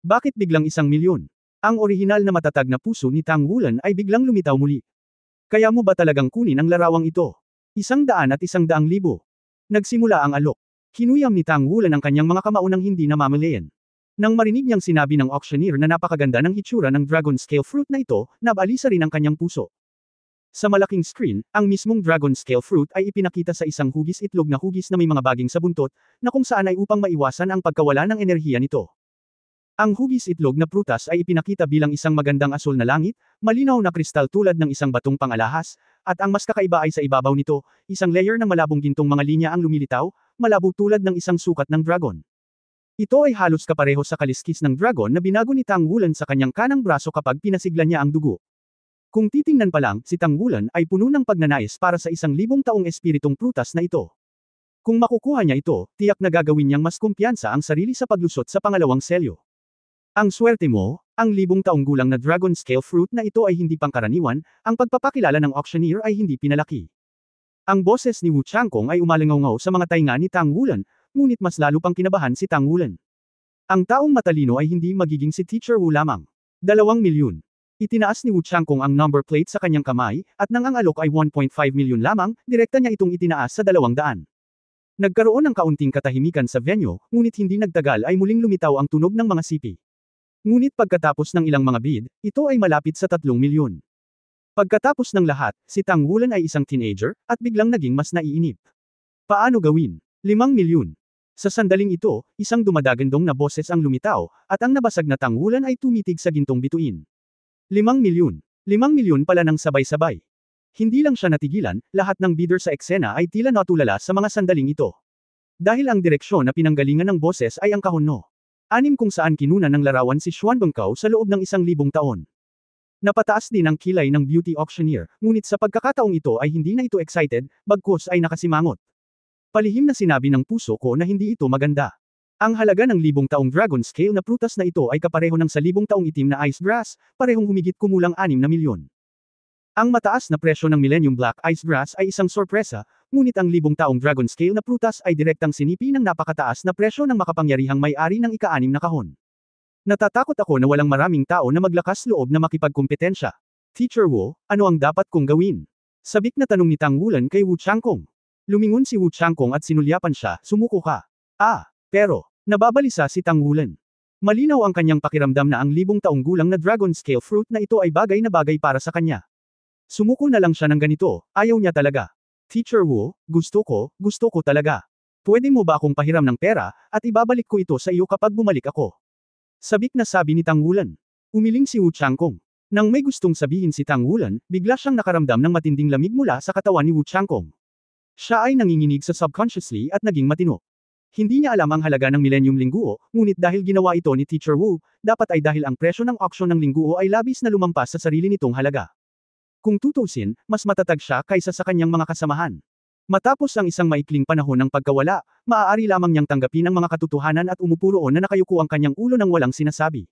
Bakit biglang 1 milyon? Ang orihinal na matatag na puso ni Tang Wulan ay biglang lumitaw muli. Kaya mo ba talagang kunin ang larawang ito? 100 at 100,000. Nagsimula ang alok. Kinuyam ni Tang Wulan ang kanyang mga kamao nang hindi namamalayan. Nang marinig niyang sinabi ng auctioneer na napakaganda ng hitsura ng Dragon Scale Fruit na ito, nabalisa rin ang kanyang puso. Sa malaking screen, ang mismong Dragon Scale Fruit ay ipinakita sa isang hugis itlog na hugis na may mga baging sa buntot, na kung saan ay upang maiwasan ang pagkawala ng enerhiya nito. Ang hugis itlog na prutas ay ipinakita bilang isang magandang asul na langit, malinaw na kristal tulad ng isang batong pang-alahas, at ang mas kakaiba ay sa ibabaw nito, isang layer ng malabong gintong mga linya ang lumilitaw, malabo tulad ng isang sukat ng dragon. Ito ay halos kapareho sa kaliskis ng dragon na binago ni Tang Wulan sa kanyang kanang braso kapag pinasigla niya ang dugo. Kung titingnan pa lang, si Tang Wulan ay puno ng pagnanais para sa 1,000 taong espiritong prutas na ito. Kung makukuha niya ito, tiyak na gagawin niyang mas kumpiyansa ang sarili sa paglusot sa pangalawang selyo. Ang swerte mo, ang 1,000 taong gulang na Dragon Scale Fruit na ito ay hindi pangkaraniwan, ang pagpapakilala ng auctioneer ay hindi pinalaki. Ang boses ni Wu Changkong ay umalingaw sa mga tainga ni Tang Wulan, ngunit mas lalo pang kinabahan si Tang Wulan. Ang taong matalino ay hindi magiging si Teacher Wu lamang. 2 milyon. Itinaas ni Wu Changkong ang number plate sa kanyang kamay, at nang ang alok ay 1.5 milyon lamang, direkta niya itong itinaas sa 200. Nagkaroon ng kaunting katahimikan sa venue, ngunit hindi nagtagal ay muling lumitaw ang tunog ng mga sipi. Ngunit pagkatapos ng ilang mga bid, ito ay malapit sa 3 milyon. Pagkatapos ng lahat, si Tang Wulan ay isang teenager, at biglang naging mas naiinip. Paano gawin? 5 milyon. Sa sandaling ito, isang dumadagandong na boses ang lumitaw, at ang nabasag na Tang Wulan ay tumitig sa gintong bituin. 5 milyon. 5 milyon pala ng sabay-sabay. Hindi lang siya natigilan, lahat ng bidder sa eksena ay tila natulala sa mga sandaling ito. Dahil ang direksyon na pinanggalingan ng boses ay ang kahon-no. 6 kung saan kinuna ng larawan si Xuan Bengkao sa loob ng 1,000 taon. Napataas din ang kilay ng beauty auctioneer, ngunit sa pagkakataong ito ay hindi na ito excited, bagkus ay nakasimangot. Palihim na sinabi ng puso ko na hindi ito maganda. Ang halaga ng 1,000 taong dragon scale na prutas na ito ay kapareho ng sa 1,000 taong itim na ice grass, parehong humigit kumulang 6 na milyon. Ang mataas na presyo ng Millennium Black Ice Grass ay isang sorpresa, ngunit ang 1,000 taong dragon scale na prutas ay direktang sinipi ng napakataas na presyo ng makapangyarihang may-ari ng ika-6 na kahon. Natatakot ako na walang maraming tao na maglakas loob na makipagkumpetensya. Teacher Wu, ano ang dapat kong gawin? Sabik na tanong ni Tang Wulan kay Wu Changkong. Lumingon si Wu Changkong at sinulyapan siya, sumuko ka. Pero, nababalisa si Tang Wulan. Malinaw ang kanyang pakiramdam na ang 1,000 taong gulang na dragon scale fruit na ito ay bagay na bagay para sa kanya. Sumuko na lang siya ng ganito, ayaw niya talaga. Teacher Wu, gusto ko talaga. Pwede mo ba akong pahiram ng pera, at ibabalik ko ito sa iyo kapag bumalik ako? Sabik na sabi ni Tang Wulan. Umiling si Wu Changkong. Nang may gustong sabihin si Tang Wulan, bigla siyang nakaramdam ng matinding lamig mula sa katawan ni Wu Changkong. Siya ay nanginginig sa subconsciously at naging matino. Hindi niya alam ang halaga ng Millennium Lingguo, ngunit dahil ginawa ito ni Teacher Wu, dapat ay dahil ang presyo ng auction ng Lingguo ay labis na lumampas sa sarili nitong halaga. Kung tutusin, mas matatag siya kaysa sa kanyang mga kasamahan. Matapos ang isang maikling panahon ng pagkawala, maaari lamang niyang tanggapin ang mga katotohanan at umupo roon na nakayuko ang kanyang ulo nang walang sinasabi.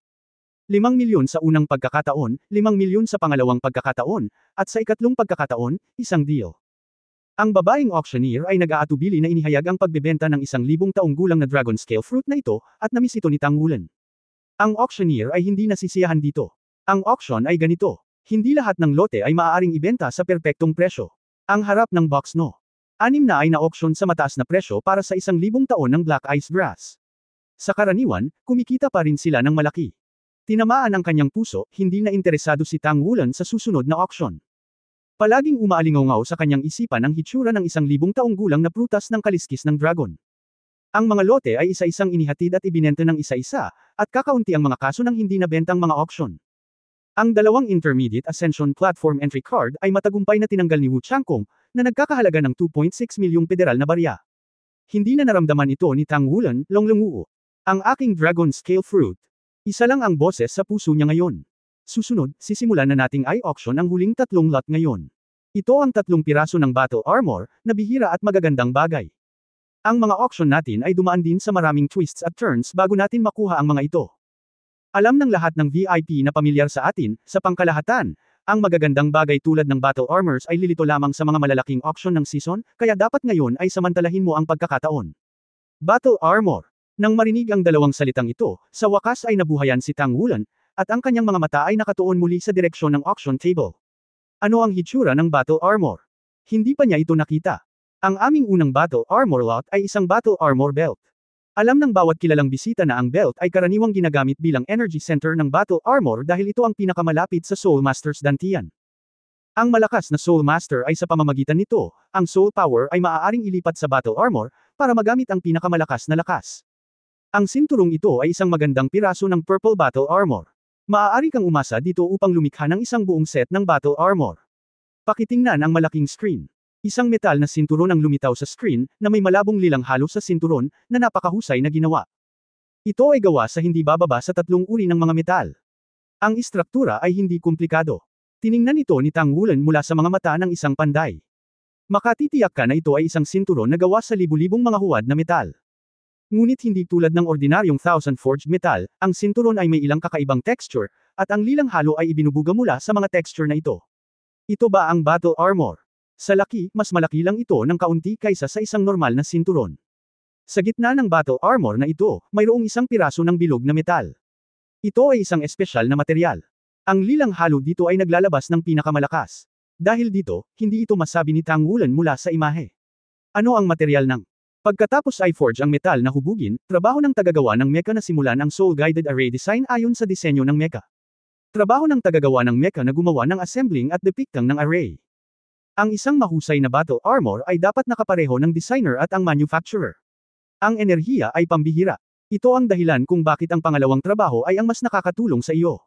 5 milyon sa unang pagkakataon, 5 milyon sa pangalawang pagkakataon, at sa ikatlong pagkakataon, isang deal. Ang babaeng auctioneer ay nag-aatubili na inihayag ang pagbebenta ng 1,000 taong gulang na dragon scale fruit na ito, at namiss ito ni Tang Wulan. Ang auctioneer ay hindi nasisiyahan dito. Ang auction ay ganito. Hindi lahat ng lote ay maaaring ibenta sa perpektong presyo. Ang harap ng box no. 6 na ay na-auction sa mataas na presyo para sa 1,000 taon ng black ice grass. Sa karaniwan, kumikita pa rin sila ng malaki. Tinamaan ang kanyang puso, hindi na interesado si Tang Wulan sa susunod na auction. Palaging umaalingaw sa kanyang isipan ang hitsura ng 1,000 taong gulang na prutas ng kaliskis ng dragon. Ang mga lote ay isa-isang inihatid at ibinenta ng isa-isa, at kakaunti ang mga kaso ng hindi nabentang mga auction. Ang dalawang Intermediate Ascension Platform Entry Card ay matagumpay na tinanggal ni Wu Changkong, na nagkakahalaga ng 2.6 milyong federal na barya. Hindi na naramdaman ito ni Tang Wulan, Longlonguo. Ang aking dragon scale fruit. Isa lang ang boses sa puso niya ngayon. Susunod, sisimulan na nating i-auction ang huling 3 lot ngayon. Ito ang 3 piraso ng battle armor, na bihira at magagandang bagay. Ang mga auction natin ay dumaan din sa maraming twists at turns bago natin makuha ang mga ito. Alam ng lahat ng VIP na pamilyar sa atin, sa pangkalahatan, ang magagandang bagay tulad ng battle armors ay lilito lamang sa mga malalaking auction ng season, kaya dapat ngayon ay samantalahin mo ang pagkakataon. Battle armor. Nang marinig ang dalawang salitang ito, sa wakas ay nabuhayan si Tang Wulan, at ang kanyang mga mata ay nakatuon muli sa direksyon ng auction table. Ano ang hitsura ng battle armor? Hindi pa niya ito nakita. Ang aming unang battle armor lot ay isang battle armor belt. Alam ng bawat kilalang bisita na ang belt ay karaniwang ginagamit bilang energy center ng battle armor dahil ito ang pinakamalapit sa Soul Master's dantian. Ang malakas na Soul Master ay sa pamamagitan nito, ang Soul Power ay maaaring ilipat sa battle armor, para magamit ang pinakamalakas na lakas. Ang sinturong ito ay isang magandang piraso ng Purple Battle Armor. Maaari kang umasa dito upang lumikha ng isang buong set ng battle armor. Pakitingnan ang malaking screen. Isang metal na sinturon ang lumitaw sa screen, na may malabong lilang halo sa sinturon, na napakahusay na ginawa. Ito ay gawa sa hindi bababa sa 3 uri ng mga metal. Ang istruktura ay hindi komplikado. Tiningnan ito ni Tang Wulan mula sa mga mata ng isang panday. Makatitiyak ka na ito ay isang sinturon na gawa sa libu-libong mga huwad na metal. Ngunit hindi tulad ng ordinaryong Thousand Forged metal, ang sinturon ay may ilang kakaibang texture, at ang lilang halo ay ibinubuga mula sa mga texture na ito. Ito ba ang battle armor? Sa laki, mas malaki lang ito ng kaunti kaysa sa isang normal na sinturon. Sa gitna ng battle armor na ito, mayroong isang piraso ng bilog na metal. Ito ay isang espesyal na material. Ang lilang halo dito ay naglalabas ng pinakamalakas. Dahil dito, hindi ito masabi ni Tang Wulan mula sa imahe. Ano ang material ng? Pagkatapos ay forge ang metal na hubugin, trabaho ng tagagawa ng mecha na simulan ang soul-guided array design ayon sa disenyo ng mecha. Trabaho ng tagagawa ng mecha na gumawa ng assembling at depicting ng array. Ang isang mahusay na battle armor ay dapat nakapareho ng designer at ang manufacturer. Ang enerhiya ay pambihira. Ito ang dahilan kung bakit ang pangalawang trabaho ay ang mas nakakatulong sa iyo.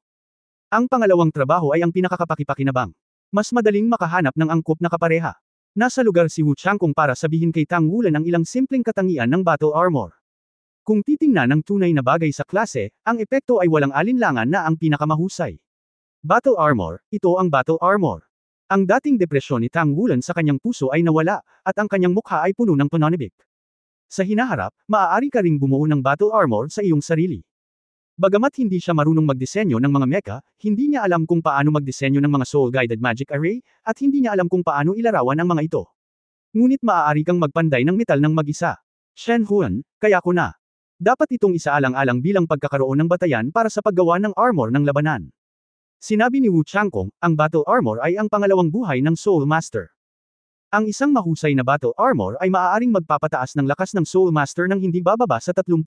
Ang pangalawang trabaho ay ang pinakakapakipakinabang. Mas madaling makahanap ng angkop na kapareha. Nasa lugar si Wu Changkong para sabihin kay Tang Wulan ang ilang simpleng katangian ng battle armor. Kung titingnan ng tunay na bagay sa klase, ang epekto ay walang alinlangan na ang pinakamahusay. Battle armor, ito ang battle armor. Ang dating depresyon ni Tang Wulan sa kanyang puso ay nawala, at ang kanyang mukha ay puno ng pananabik. Sa hinaharap, maaari ka ring bumuo ng battle armor sa iyong sarili. Bagamat hindi siya marunong magdisenyo ng mga mecha, hindi niya alam kung paano magdisenyo ng mga soul-guided magic array, at hindi niya alam kung paano ilarawan ang mga ito. Ngunit maaari kang magpanday ng metal ng mag-isa. Shen Huan, kaya ko na. Dapat itong isaalang-alang bilang pagkakaroon ng batayan para sa paggawa ng armor ng labanan. Sinabi ni Wu Changkong, ang battle armor ay ang pangalawang buhay ng Soul Master. Ang isang mahusay na battle armor ay maaaring magpapataas ng lakas ng Soul Master ng hindi bababa sa 30%.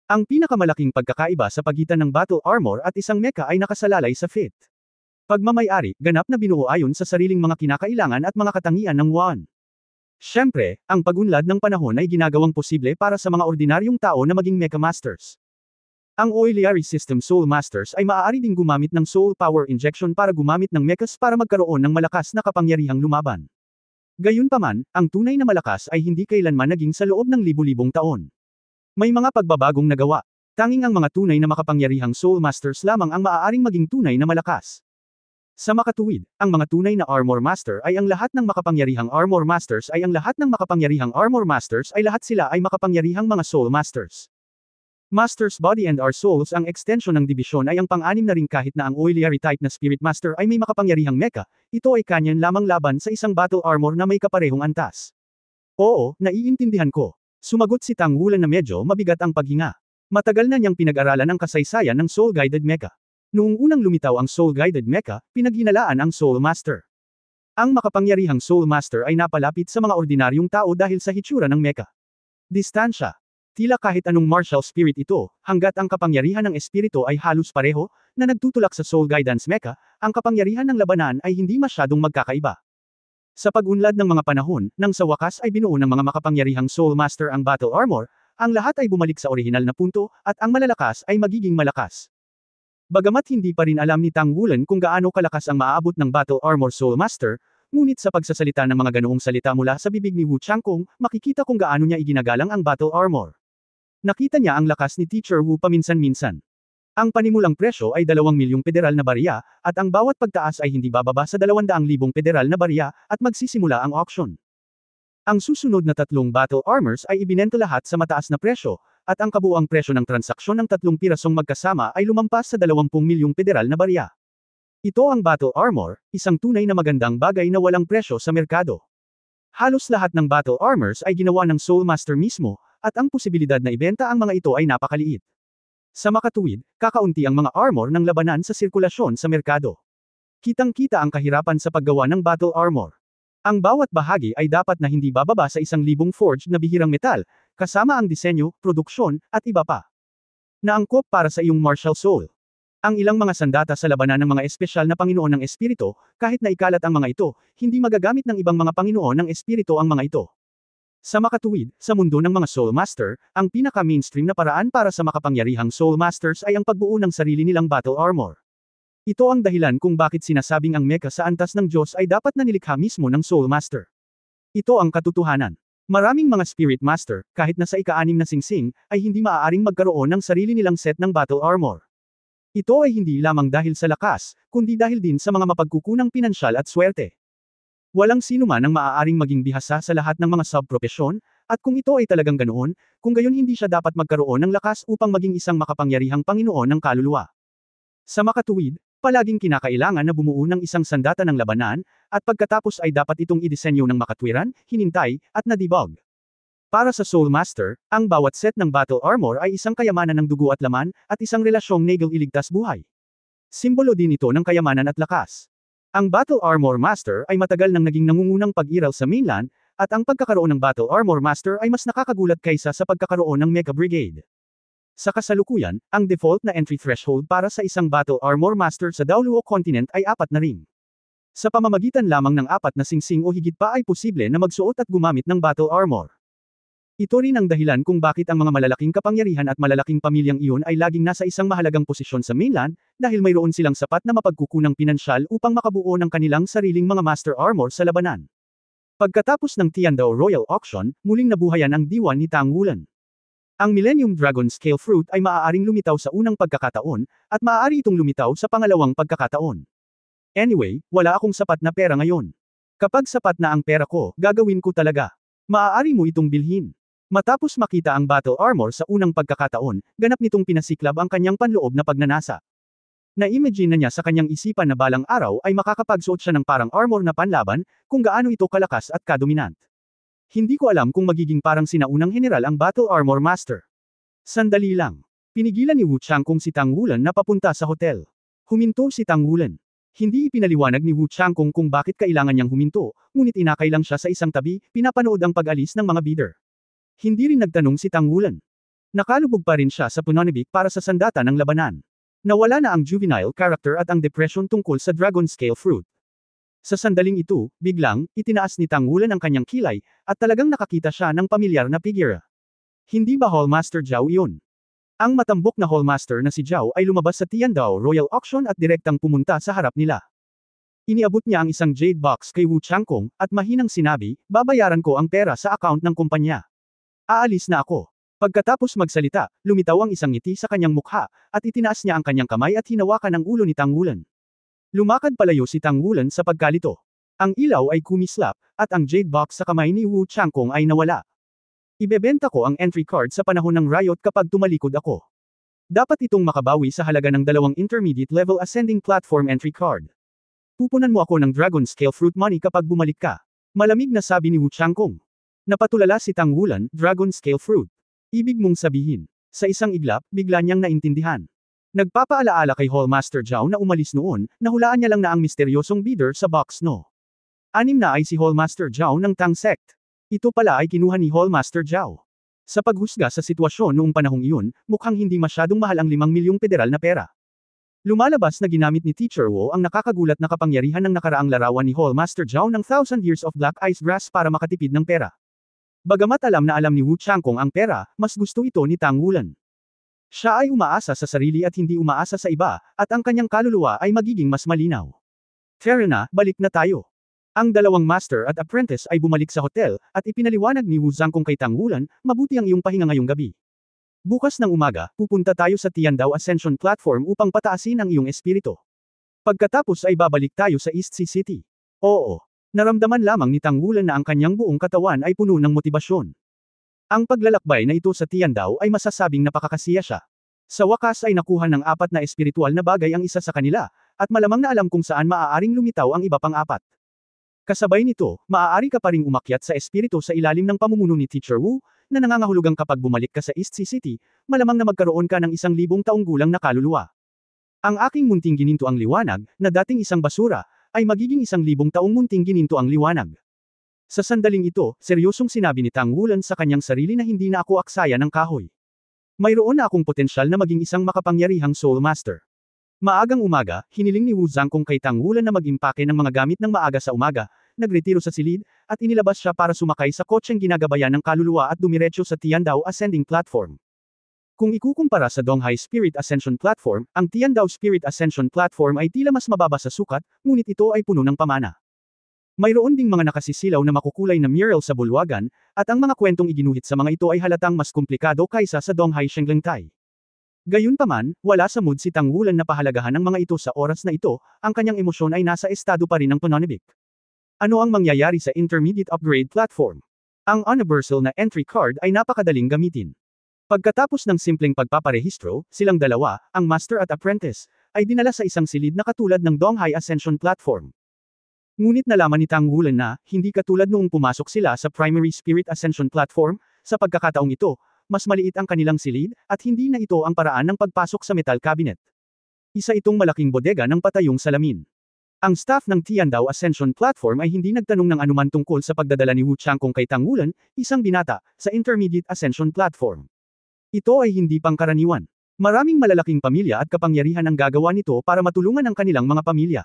Ang pinakamalaking pagkakaiba sa pagitan ng battle armor at isang mecha ay nakasalalay sa fit. Pagmamay-ari, ganap na binuo ayon sa sariling mga kinakailangan at mga katangian ng Wan. Siyempre, ang pagunlad ng panahon ay ginagawang posible para sa mga ordinaryong tao na maging mecha masters. Ang Oiliari System Soul Masters ay maaari ding gumamit ng Soul Power Injection para gumamit ng mechas para magkaroon ng malakas na kapangyarihang lumaban. Gayunpaman, ang tunay na malakas ay hindi kailanman naging sa loob ng libu-libong taon. May mga pagbabagong nagawa. Tanging ang mga tunay na makapangyarihang Soul Masters lamang ang maaaring maging tunay na malakas. Sa makatuwid, ang mga tunay na Armor Master ay ang lahat ng makapangyarihang Armor Masters ay ang lahat ng makapangyarihang Armor Masters ay lahat sila ay makapangyarihang mga Soul Masters. Master's Body and Our Souls ang extension ng dibisyon ay ang pang-anim na ring kahit na ang Oiliari type na Spirit Master ay may makapangyarihang mecha, ito ay kanyan lamang laban sa isang battle armor na may kaparehong antas. Oo, naiintindihan ko. Sumagot si Tang Wulan na medyo mabigat ang paghinga. Matagal na niyang pinag-aralan ang kasaysayan ng Soul-Guided Mecha. Noong unang lumitaw ang Soul-Guided Mecha, pinaghinalaan ang Soul Master. Ang makapangyarihang Soul Master ay napalapit sa mga ordinaryong tao dahil sa hitsura ng mecha. Distansya. Tila kahit anong martial spirit ito, hanggat ang kapangyarihan ng espiritu ay halos pareho, na nagtutulak sa Soul Guidance Mecha, ang kapangyarihan ng labanan ay hindi masyadong magkakaiba. Sa pag-unlad ng mga panahon, nang sa wakas ay binuo ng mga makapangyarihang Soul Master ang battle armor, ang lahat ay bumalik sa orihinal na punto, at ang malalakas ay magiging malakas. Bagamat hindi pa rin alam ni Tang Wulan kung gaano kalakas ang maaabot ng battle armor Soul Master, ngunit sa pagsasalita ng mga ganoong salita mula sa bibig ni Wu Changkong, makikita kung gaano niya iginagalang ang battle armor. Nakita niya ang lakas ni Teacher Wu paminsan-minsan. Ang panimulang presyo ay 2 milyong federal na barya, at ang bawat pagtaas ay hindi bababa sa 200,000 federal na barya, at magsisimula ang auction. Ang susunod na 3 battle armors ay ibinenta lahat sa mataas na presyo, at ang kabuuang presyo ng transaksyon ng 3 pirasong magkasama ay lumampas sa 20 milyong federal na barya. Ito ang battle armor, isang tunay na magandang bagay na walang presyo sa merkado. Halos lahat ng battle armors ay ginawa ng Soul Master mismo, at ang posibilidad na ibenta ang mga ito ay napakaliit. Sa makatuwid, kakaunti ang mga armor ng labanan sa sirkulasyon sa merkado. Kitang-kita ang kahirapan sa paggawa ng battle armor. Ang bawat bahagi ay dapat na hindi bababa sa 1,000 forged na bihirang metal, kasama ang disenyo, produksyon, at iba pa. Naangkop para sa iyong martial soul. Ang ilang mga sandata sa labanan ng mga espesyal na Panginoon ng Espiritu, kahit na ikalat ang mga ito, hindi magagamit ng ibang mga Panginoon ng Espiritu ang mga ito. Sa makatuwid, sa mundo ng mga Soul Master, ang pinaka-mainstream na paraan para sa makapangyarihang Soul Masters ay ang pagbuo ng sarili nilang battle armor. Ito ang dahilan kung bakit sinasabing ang mecha sa antas ng Diyos ay dapat na nilikha mismo ng Soul Master. Ito ang katotohanan. Maraming mga Spirit Master, kahit na sa ika-6 na singsing, ay hindi maaaring magkaroon ng sarili nilang set ng battle armor. Ito ay hindi lamang dahil sa lakas, kundi dahil din sa mga mapagkukunang pinansyal at swerte. Walang sino man ang maaaring maging bihasa sa lahat ng mga subprofesyon, at kung ito ay talagang ganoon, kung gayon hindi siya dapat magkaroon ng lakas upang maging isang makapangyarihang Panginoon ng kaluluwa. Sa makatuwid, palaging kinakailangan na bumuo ng isang sandata ng labanan, at pagkatapos ay dapat itong idisenyo ng makatwiran, hinintay, at nadibog. Para sa Soul Master, ang bawat set ng battle armor ay isang kayamanan ng dugo at laman, at isang relasyong nagel iligtas buhay. Simbolo din ito ng kayamanan at lakas. Ang Battle Armor Master ay matagal nang naging nangungunang pag-iral sa mainland, at ang pagkakaroon ng Battle Armor Master ay mas nakakagulat kaysa sa pagkakaroon ng Mecha Brigade. Sa kasalukuyan, ang default na entry threshold para sa isang Battle Armor Master sa Daoluo Continent ay 4 na ring. Sa pamamagitan lamang ng 4 na singsing o higit pa ay posible na magsuot at gumamit ng Battle Armor. Ito rin ang dahilan kung bakit ang mga malalaking kapangyarihan at malalaking pamilyang iyon ay laging nasa isang mahalagang posisyon sa mainland, dahil mayroon silang sapat na mapagkukunang pinansyal upang makabuo ng kanilang sariling mga master armor sa labanan. Pagkatapos ng Tiandao Royal Auction, muling nabuhayan ang diwa ni Tang Wulan. Ang Millennium Dragon Scale Fruit ay maaaring lumitaw sa unang pagkakataon, at maaari itong lumitaw sa pangalawang pagkakataon. Anyway, wala akong sapat na pera ngayon. Kapag sapat na ang pera ko, gagawin ko talaga. Maaari mo itong bilhin. Matapos makita ang battle armor sa unang pagkakataon, ganap nitong pinasiklab ang kanyang panloob na pagnanasa. Na-imagine na niya sa kanyang isipan na balang araw ay makakapagsuot siya ng parang armor na panlaban, kung gaano ito kalakas at kadominant. Hindi ko alam kung magiging parang sinaunang general ang Battle Armor Master. Sandali lang. Pinigilan ni Wu Changkong si Tang Wulan na papunta sa hotel. Huminto si Tang Wulan. Hindi ipinaliwanag ni Wu Changkong kung bakit kailangan niyang huminto, ngunit inakay lang siya sa isang tabi, pinapanood ang pag-alis ng mga bidder. Hindi rin nagtanong si Tang Wulan. Nakalubog pa rin siya sa Punonibik para sa sandata ng labanan. Nawala na ang juvenile character at ang depression tungkol sa Dragon Scale Fruit. Sa sandaling ito, biglang, itinaas ni Tang Wulan ang kanyang kilay, at talagang nakakita siya ng pamilyar na figure. Hindi ba Hallmaster Zhao iyon? Ang matambok na Hallmaster na si Zhao ay lumabas sa Tiandao Royal Auction at direktang pumunta sa harap nila. Iniabot niya ang isang jade box kay Wu Changkong, at mahinang sinabi, babayaran ko ang pera sa account ng kumpanya. Aalis na ako. Pagkatapos magsalita, lumitaw ang isang ngiti sa kanyang mukha, at itinaas niya ang kanyang kamay at hinawakan ang ulo ni Tang Wulan. Lumakad palayo si Tang Wulan sa pagkalito. Ang ilaw ay kumislap, at ang jade box sa kamay ni Wu Changkong ay nawala. Ibebenta ko ang entry card sa panahon ng riot kapag tumalikod ako. Dapat itong makabawi sa halaga ng 2 intermediate level ascending platform entry card. Pupunan mo ako ng Dragon Scale Fruit money kapag bumalik ka. Malamig na sabi ni Wu Changkong. Napatulala si Tang Wulan, Dragon Scale Fruit. Ibig mong sabihin. Sa isang iglap, bigla niyang naintindihan. Nagpapaalaala kay Hallmaster Zhao na umalis noon, nahulaan niya lang na ang misteryosong bidder sa box no. 6 na ay si Hallmaster Zhao ng Tang Sect. Ito pala ay kinuha ni Hallmaster Zhao. Sa paghusga sa sitwasyon noong panahong iyon, mukhang hindi masyadong mahal ang 5 milyong federal na pera. Lumalabas na ginamit ni Teacher Wu ang nakakagulat na kapangyarihan ng nakaraang larawan ni Hallmaster Zhao ng 1000 Years of Black Ice Grass para makatipid ng pera. Bagamat alam na alam ni Wu Changkong ang pera, mas gusto ito ni Tang Wulan. Siya ay umaasa sa sarili at hindi umaasa sa iba, at ang kanyang kaluluwa ay magiging mas malinaw. Tara na, balik na tayo. Ang dalawang master at apprentice ay bumalik sa hotel, at ipinaliwanag ni Wu Zhangkong kay Tang Wulan, mabuti ang iyong pahinga ngayong gabi. Bukas ng umaga, pupunta tayo sa Tiandao Ascension Platform upang pataasin ang iyong espiritu. Pagkatapos ay babalik tayo sa East Sea City. Oo. Naramdaman lamang ni Tang Wulan na ang kanyang buong katawan ay puno ng motibasyon. Ang paglalakbay na ito sa Tiandao ay masasabing napakakasiya siya. Sa wakas ay nakuha ng 4 na espiritual na bagay ang isa sa kanila, at malamang na alam kung saan maaaring lumitaw ang iba pang 4. Kasabay nito, maaari ka pa ring umakyat sa espiritu sa ilalim ng pamumuno ni Teacher Wu, na nangangahulugang kapag bumalik ka sa East Sea City, malamang na magkaroon ka ng 1,000 taong gulang na kaluluwa. Ang aking munting gininto ang liwanag, na dating isang basura, ay magiging 1,000 taong munting gininto ang liwanag. Sa sandaling ito, seryosong sinabi ni Tang Wulan sa kanyang sarili na hindi na ako aksaya ng kahoy. Mayroon na akong potensyal na maging isang makapangyarihang Soul Master. Maagang umaga, hiniling ni Wu Zhangkong kay Tang Wulan na mag-impake ng mga gamit ng maaga sa umaga, nagretiro sa silid, at inilabas siya para sumakay sa kotseng ginagabayan ng kaluluwa at dumiretso sa Tiandao Ascending Platform. Kung ikukumpara sa Donghai Spirit Ascension Platform, ang Tiandao Spirit Ascension Platform ay tila mas mababa sa sukat, ngunit ito ay puno ng pamana. Mayroon ding mga nakasisilaw na makukulay na mural sa bulwagan, at ang mga kwentong iginuhit sa mga ito ay halatang mas komplikado kaysa sa Donghai Shenglengtai. Gayunpaman, wala sa mood si Tang Wulan na pahalagahan ang mga ito sa oras na ito, ang kanyang emosyon ay nasa estado pa rin ng Punonibik. Ano ang mangyayari sa Intermediate Upgrade Platform? Ang universal na entry card ay napakadaling gamitin. Pagkatapos ng simpleng pagpaparehistro, silang dalawa, ang Master at Apprentice, ay dinala sa isang silid na katulad ng Donghai Ascension Platform. Ngunit nalaman ni Tang Wulan na, hindi katulad noong pumasok sila sa Primary Spirit Ascension Platform, sa pagkakataong ito, mas maliit ang kanilang silid, at hindi na ito ang paraan ng pagpasok sa metal cabinet. Isa itong malaking bodega ng patayong salamin. Ang staff ng Tiandao Ascension Platform ay hindi nagtanong ng anuman tungkol sa pagdadala ni Wu Changkong kay Tang Wulan, isang binata, sa Intermediate Ascension Platform. Ito ay hindi pangkaraniwan. Maraming malalaking pamilya at kapangyarihan ang gagawa nito para matulungan ang kanilang mga pamilya.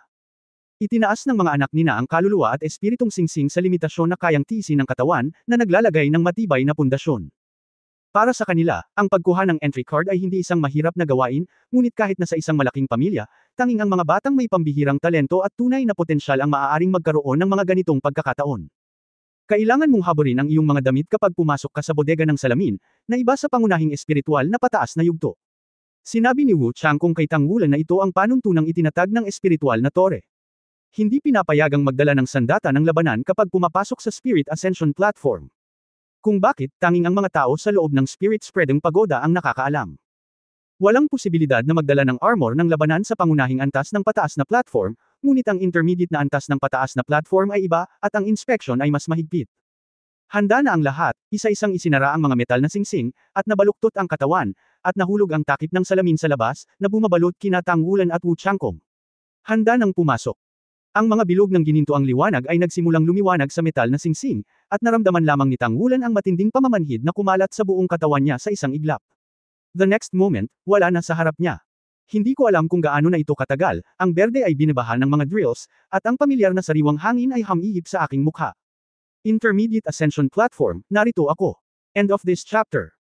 Itinaas ng mga anak nina ang kaluluwa at espiritong singsing sa limitasyon na kayang tiisin ng katawan, na naglalagay ng matibay na pundasyon. Para sa kanila, ang pagkuha ng entry card ay hindi isang mahirap na gawain, ngunit kahit na sa isang malaking pamilya, tanging ang mga batang may pambihirang talento at tunay na potensyal ang maaaring magkaroon ng mga ganitong pagkakataon. Kailangan mong haburin ang iyong mga damit kapag pumasok ka sa bodega ng salamin, na iba sa pangunahing espiritual na pataas na yugto. Sinabi ni Wu Changkong kay Tang Wulan na ito ang panuntunang itinatag ng espiritual na tore. Hindi pinapayagang magdala ng sandata ng labanan kapag pumapasok sa Spirit Ascension Platform. Kung bakit, tanging ang mga tao sa loob ng Spirit Spreading Pagoda ang nakakaalam. Walang posibilidad na magdala ng armor ng labanan sa pangunahing antas ng pataas na platform, ngunit ang intermediate na antas ng pataas na platform ay iba, at ang inspection ay mas mahigpit. Handa na ang lahat, isa-isang isinara ang mga metal na singsing, at nabaluktot ang katawan, at nahulog ang takip ng salamin sa labas, na bumabalot kina Tang Wulan at Wu Changkong. Handa nang pumasok. Ang mga bilog ng ginintoang liwanag ay nagsimulang lumiwanag sa metal na singsing, at naramdaman lamang ni Tang Wulan ang matinding pamamanhid na kumalat sa buong katawan niya sa isang iglap. The next moment, wala na sa harap niya. Hindi ko alam kung gaano na ito katagal, ang berde ay binabahan ng mga drills, at ang pamilyar na sariwang hangin ay humihip sa aking mukha. Intermediate Ascension Platform, narito ako. End of this chapter.